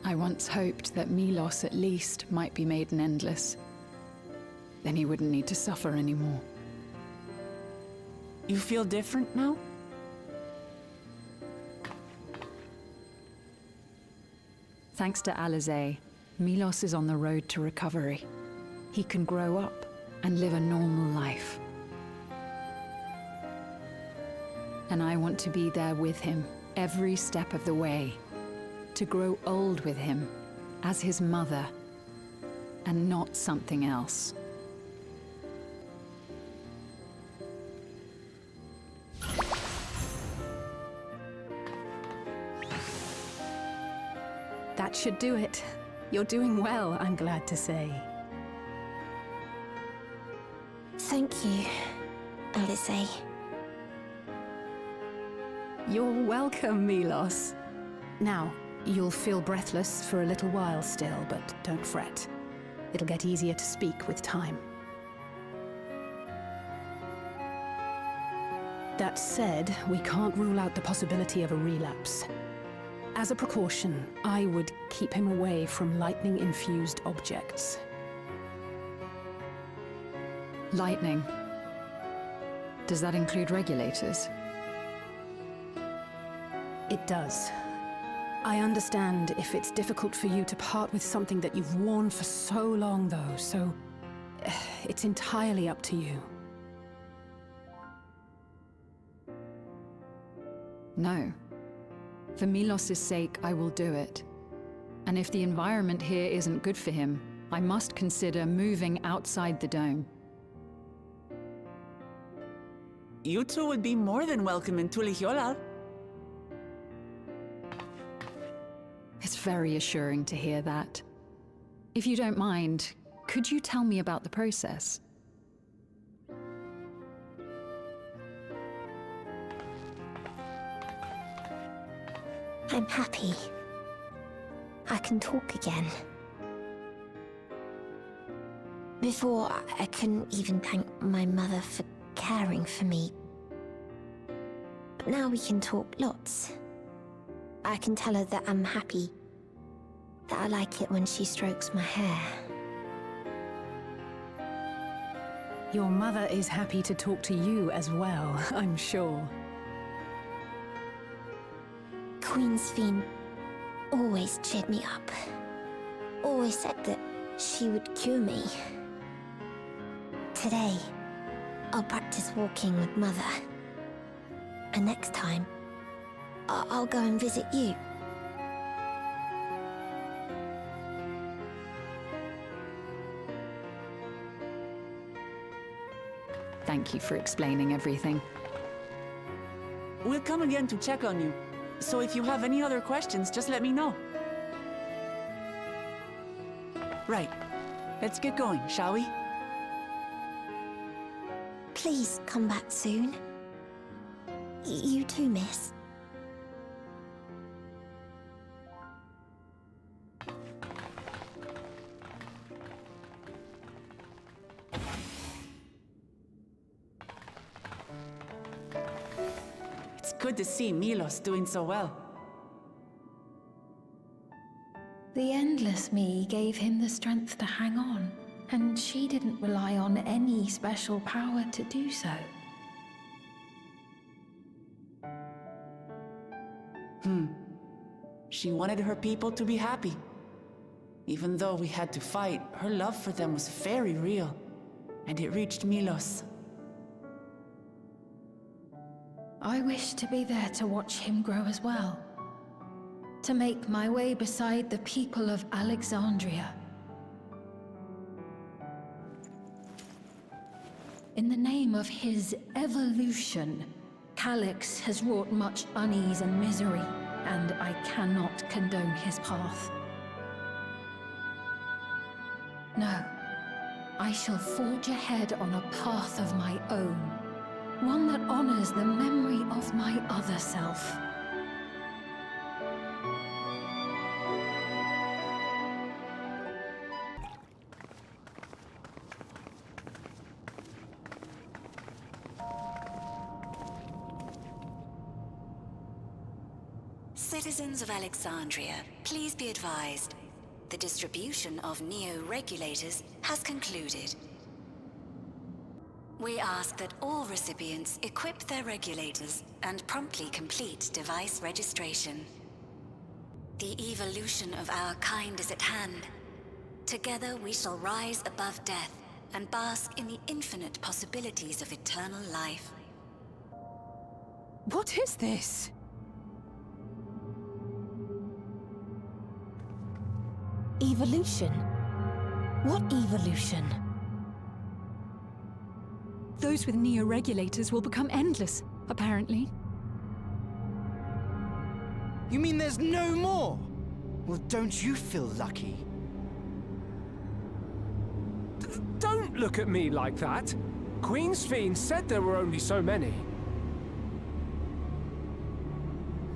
I once hoped that Milos at least might be made an endless. Then he wouldn't need to suffer anymore. You feel different now? Thanks to Alizé, Milos is on the road to recovery. He can grow up and live a normal life. And I want to be there with him every step of the way. To grow old with him as his mother and not something else. That should do it. You're doing well, I'm glad to say. Thank you, Alizé. You're welcome, Milos. Now, you'll feel breathless for a little while still, but don't fret. It'll get easier to speak with time. That said, we can't rule out the possibility of a relapse. As a precaution, I would keep him away from lightning-infused objects. Lightning. Does that include regulators? It does. I understand if it's difficult for you to part with something that you've worn for so long, though, so it's entirely up to you. No. For Milos' sake, I will do it. And if the environment here isn't good for him, I must consider moving outside the dome. You two would be more than welcome in Tulihyolal. It's very assuring to hear that. If you don't mind, could you tell me about the process? I'm happy. I can talk again. Before, I couldn't even thank my mother for caring for me. But now we can talk lots. I can tell her that I'm happy, that I like it when she strokes my hair. Your mother is happy to talk to you as well, I'm sure. Queen Sphene always cheered me up. Always said that she would cure me. Today, I'll practice walking with Mother. And next time, I'll go and visit you. Thank you for explaining everything. We'll come again to check on you. So if you have any other questions, just let me know. Right. Let's get going, shall we? Please come back soon. You too, miss. It's good to see Milos doing so well. The Endless Me gave him the strength to hang on, and she didn't rely on any special power to do so. She wanted her people to be happy. Even though we had to fight, her love for them was very real, and it reached Milos. I wish to be there to watch him grow as well. To make my way beside the people of Alexandria. In the name of his evolution, Calyx has wrought much unease and misery, and I cannot condone his path. No, I shall forge ahead on a path of my own, one that honors the memory of my other self. Citizens of Alexandria, please be advised. The distribution of neo-regulators has concluded. We ask that all recipients equip their regulators and promptly complete device registration. The evolution of our kind is at hand. Together we shall rise above death and bask in the infinite possibilities of eternal life. What is this? Evolution? What evolution? Those with neo-regulators will become endless, apparently. You mean there's no more? Well, don't you feel lucky? Don't look at me like that. Queen's Fiend said there were only so many.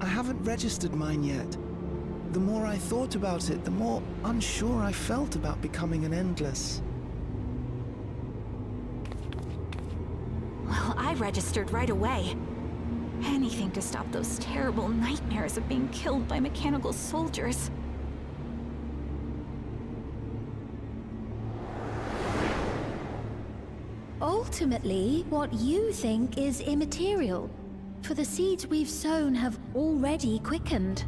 I haven't registered mine yet. The more I thought about it, the more unsure I felt about becoming an Endless. Well, I registered right away. Anything to stop those terrible nightmares of being killed by mechanical soldiers. Ultimately, what you think is immaterial, for the seeds we've sown have already quickened.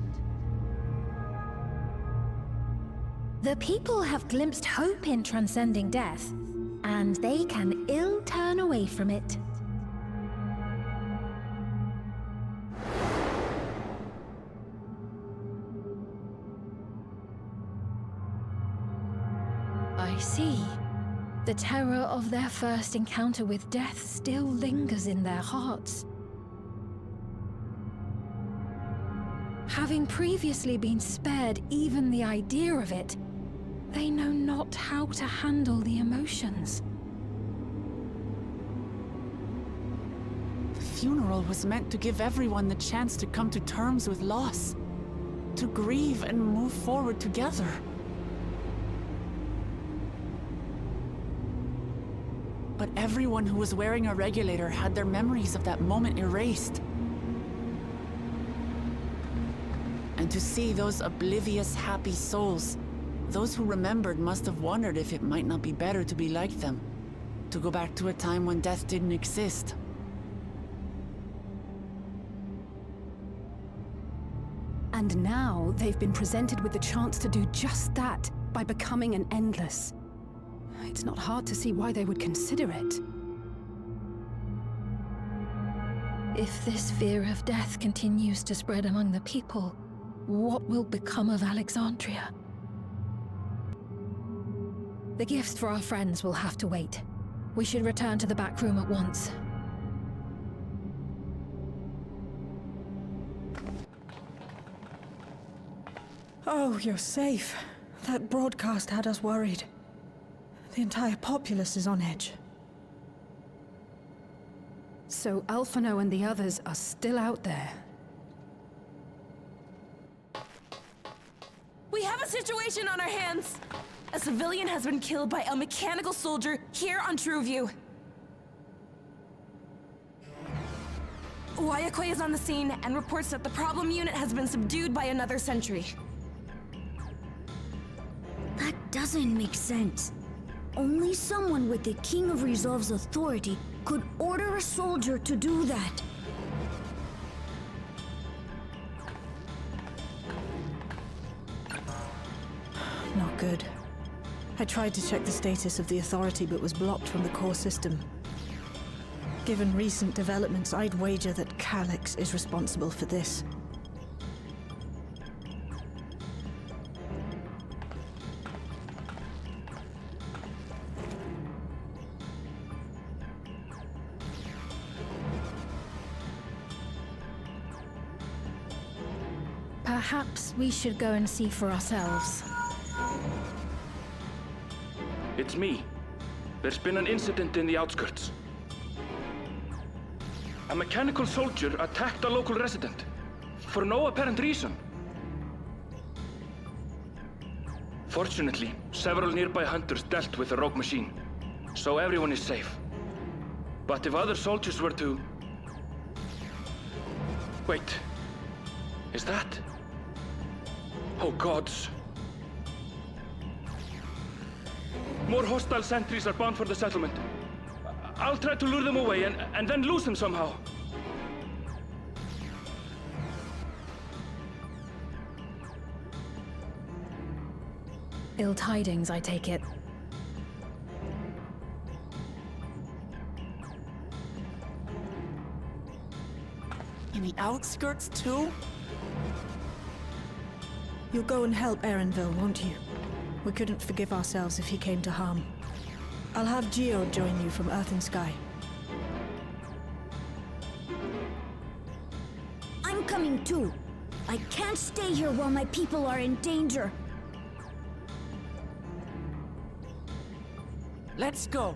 The people have glimpsed hope in transcending death, and they can ill turn away from it. I see. The terror of their first encounter with death still lingers in their hearts. Having previously been spared even the idea of it, they know not how to handle the emotions. The funeral was meant to give everyone the chance to come to terms with loss, to grieve and move forward together. But everyone who was wearing a regulator had their memories of that moment erased. And to see those oblivious, happy souls, those who remembered must have wondered if it might not be better to be like them, to go back to a time when death didn't exist. And now they've been presented with the chance to do just that by becoming an Endless. It's not hard to see why they would consider it. If this fear of death continues to spread among the people, what will become of Alexandria? The gifts for our friends will have to wait. We should return to the back room at once. Oh, you're safe. That broadcast had us worried. The entire populace is on edge. So Alphino and the others are still out there. We have a situation on our hands! A civilian has been killed by a mechanical soldier here on Trueview. Wayakwe is on the scene and reports that the problem unit has been subdued by another sentry. That doesn't make sense. Only someone with the King of Resolve's authority could order a soldier to do that. Not good. I tried to check the status of the authority but was blocked from the core system. Given recent developments, I'd wager that Calyx is responsible for this. Perhaps we should go and see for ourselves. It's me. There's been an incident in the outskirts. A mechanical soldier attacked a local resident, for no apparent reason. Fortunately, several nearby hunters dealt with the rogue machine, so everyone is safe. But if other soldiers were to... Wait, is that... Oh gods. More hostile sentries are bound for the settlement. I'll try to lure them away and then lose them somehow. Ill tidings, I take it. In the outskirts too? You'll go and help Erenville, won't you? We couldn't forgive ourselves if he came to harm. I'll have Geo join you from Earth and Sky. I'm coming too. I can't stay here while my people are in danger. Let's go.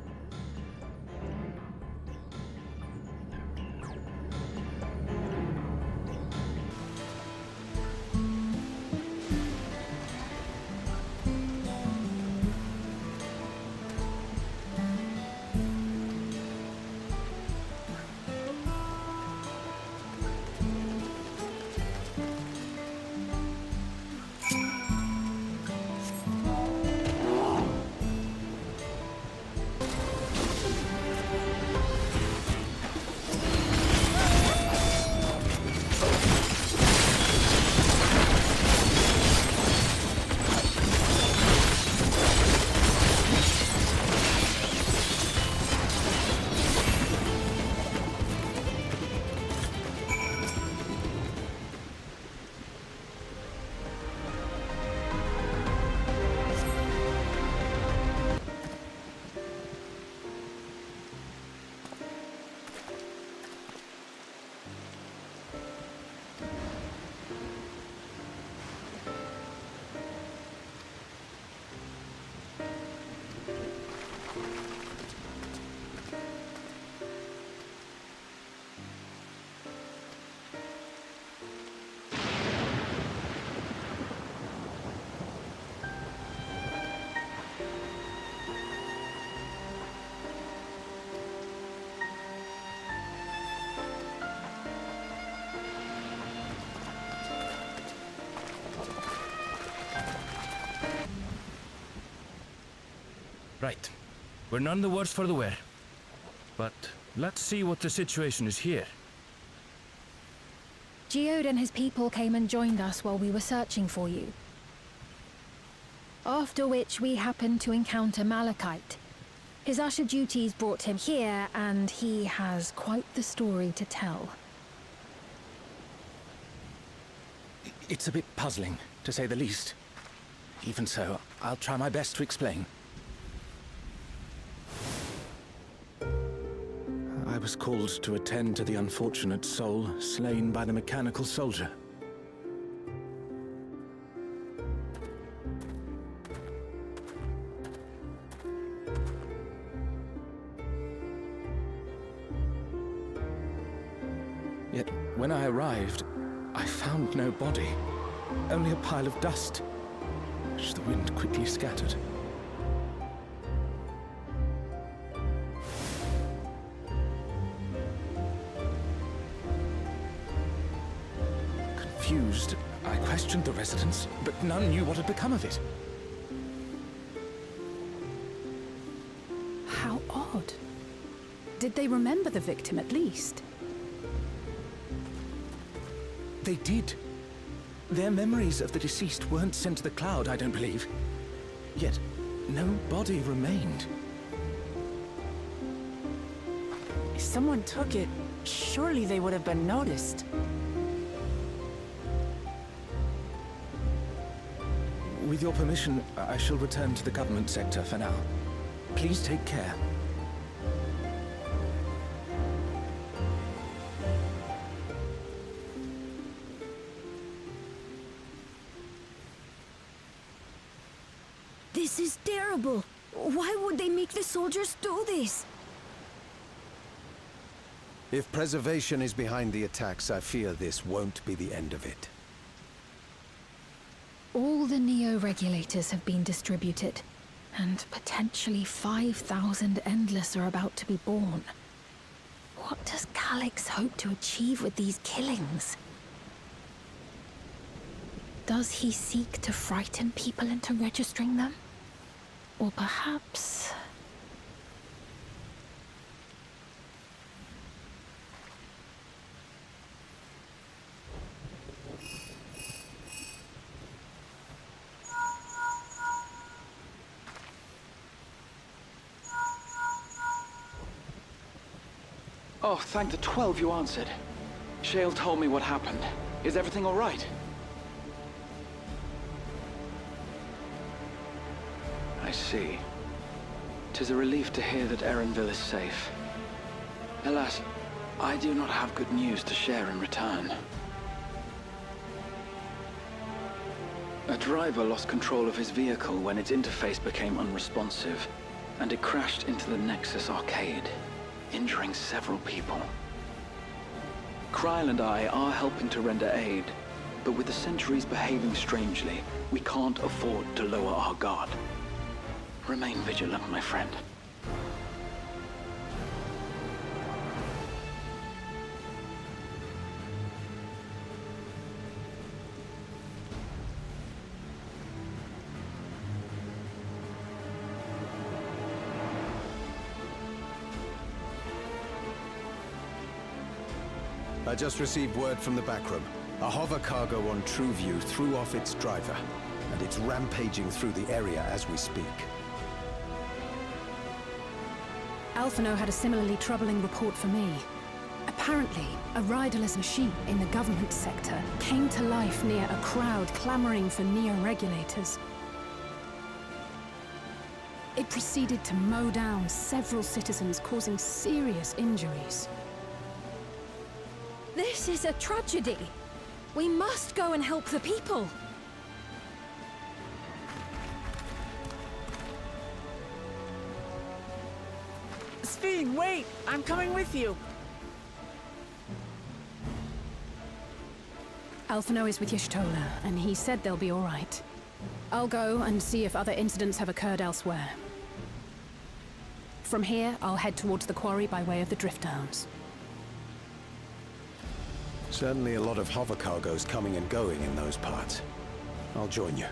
Right. We're none the worse for the wear. But let's see what the situation is here. Geode and his people came and joined us while we were searching for you. After which we happened to encounter Malachite. His usher duties brought him here, and he has quite the story to tell. It's a bit puzzling, to say the least. Even so, I'll try my best to explain. I was called to attend to the unfortunate soul slain by the mechanical soldier. Yet, when I arrived, I found no body, only a pile of dust, which the wind quickly scattered. Confused, I questioned the residents, but none knew what had become of it. How odd. Did they remember the victim at least? They did. Their memories of the deceased weren't sent to the cloud, I don't believe. Yet, no body remained. If someone took it, surely they would have been noticed. With your permission, I shall return to the government sector for now. Please take care. This is terrible. Why would they make the soldiers do this? If preservation is behind the attacks, I fear this won't be the end of it. All the Neo-regulators have been distributed, and potentially 5,000 Endless are about to be born. What does Calyx hope to achieve with these killings? Does he seek to frighten people into registering them? Or perhaps... Oh, thank the 12 you answered. Shale told me what happened. Is everything all right? I see. 'Tis a relief to hear that Erenville is safe. Alas, I do not have good news to share in return. A driver lost control of his vehicle when its interface became unresponsive, and it crashed into the Nexus arcade, injuring several people. Kryl and I are helping to render aid, but with the sentries behaving strangely, we can't afford to lower our guard. Remain vigilant, my friend. I just received word from the backroom. A hover cargo on TrueView threw off its driver, and it's rampaging through the area as we speak. Alphino had a similarly troubling report for me. Apparently, a riderless machine in the government sector came to life near a crowd clamoring for neo-regulators. It proceeded to mow down several citizens, causing serious injuries. This is a tragedy. We must go and help the people. Sphene, wait! I'm coming with you! Alphino is with Y'shtola, and he said they'll be all right. I'll go and see if other incidents have occurred elsewhere. From here, I'll head towards the quarry by way of the Drift Downs. Certainly a lot of hover cargoes coming and going in those parts. I'll join you.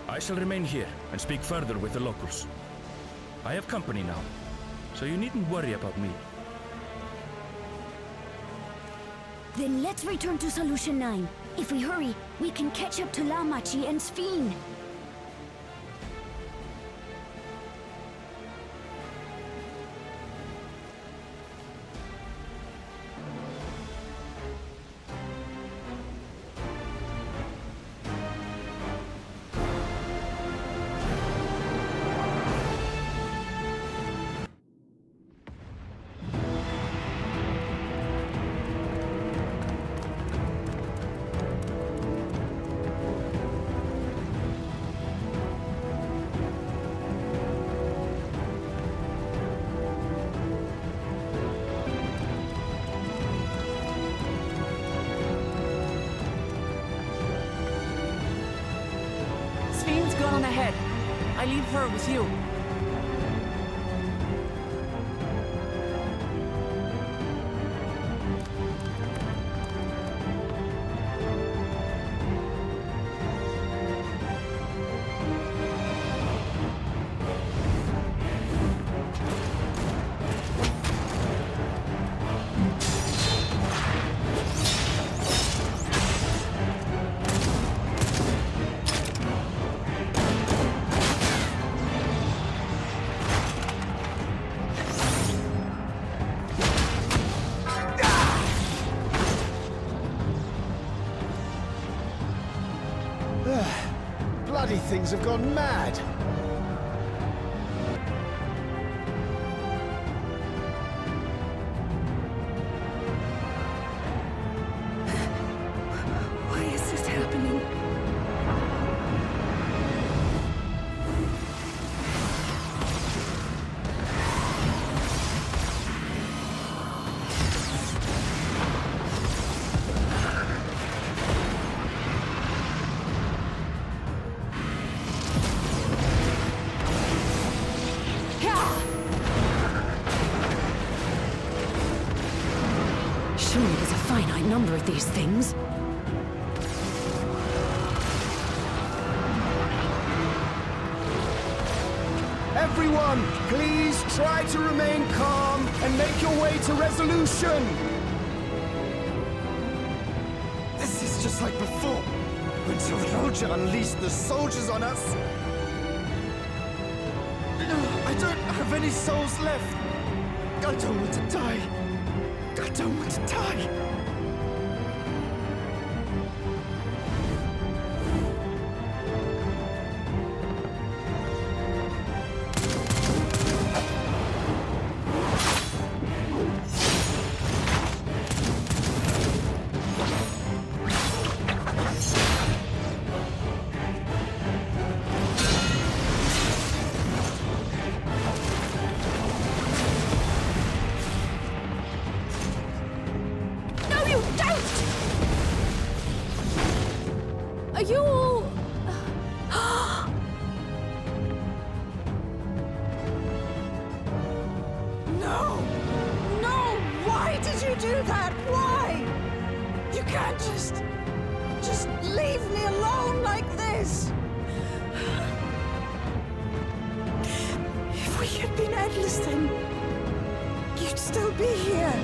I shall remain here and speak further with the locals. I have company now, so you needn't worry about me. Then let's return to Solution 9. If we hurry, we can catch up to Lamachi and Sphene. Sphene's gone on ahead. I leave her with you. Bloody things have gone mad! Why is this happening? Surely there's a finite number of these things. Everyone, please try to remain calm and make your way to resolution! This is just like before, when Roja unleashed the soldiers on us. I don't have any souls left. I don't want to die. I don't want to die. Are you all... No! No! Why did you do that? Why? You can't just leave me alone like this! If we had been endless then, you'd still be here.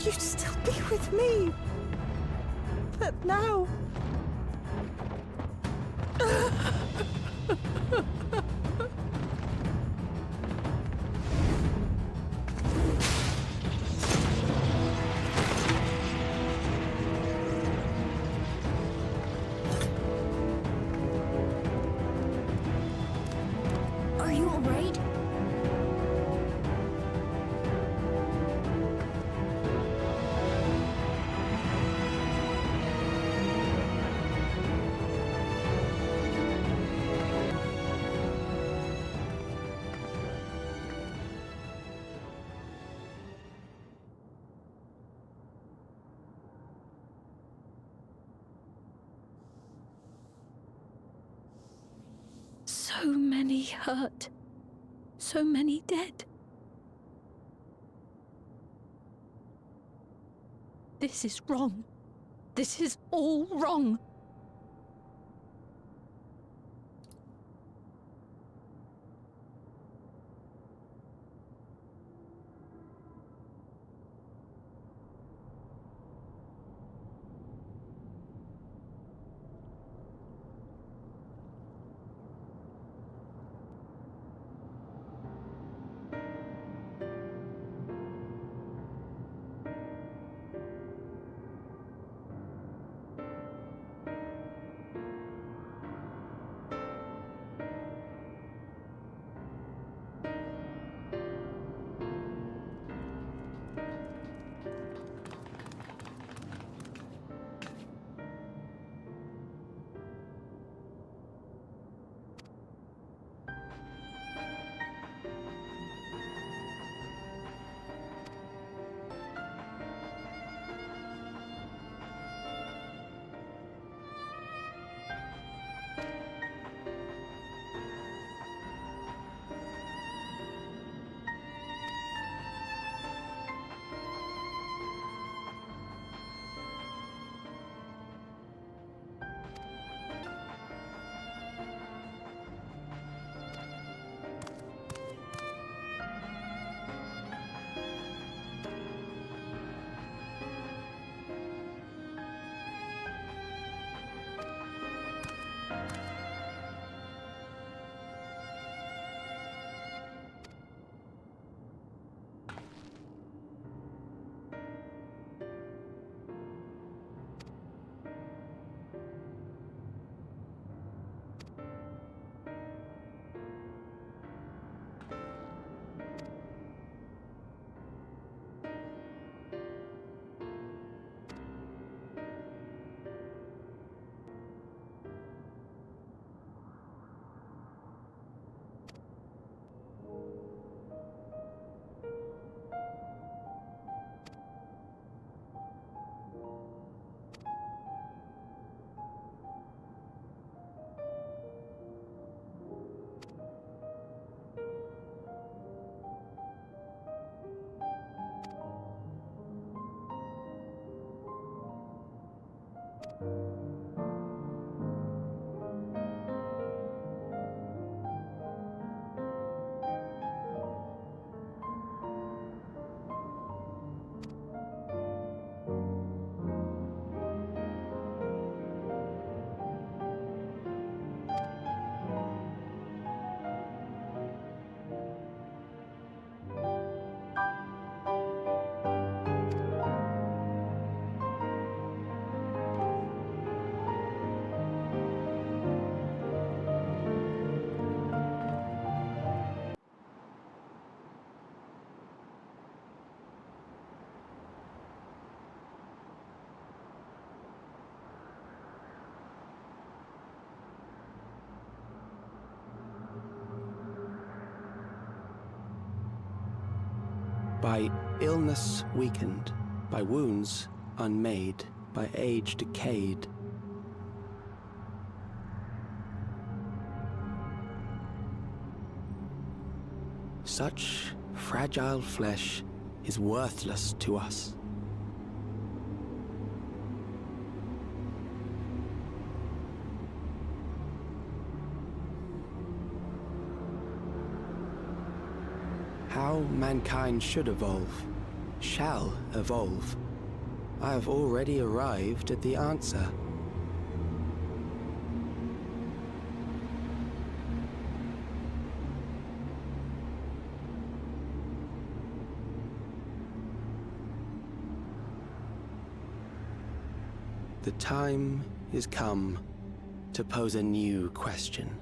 You'd still be with me. But now... Are you alright? So many hurt. So many dead. This is wrong. This is all wrong. By illness weakened, by wounds unmade, by age decayed. Such fragile flesh is worthless to us. How mankind should evolve, shall evolve. I have already arrived at the answer. The time is come to pose a new question.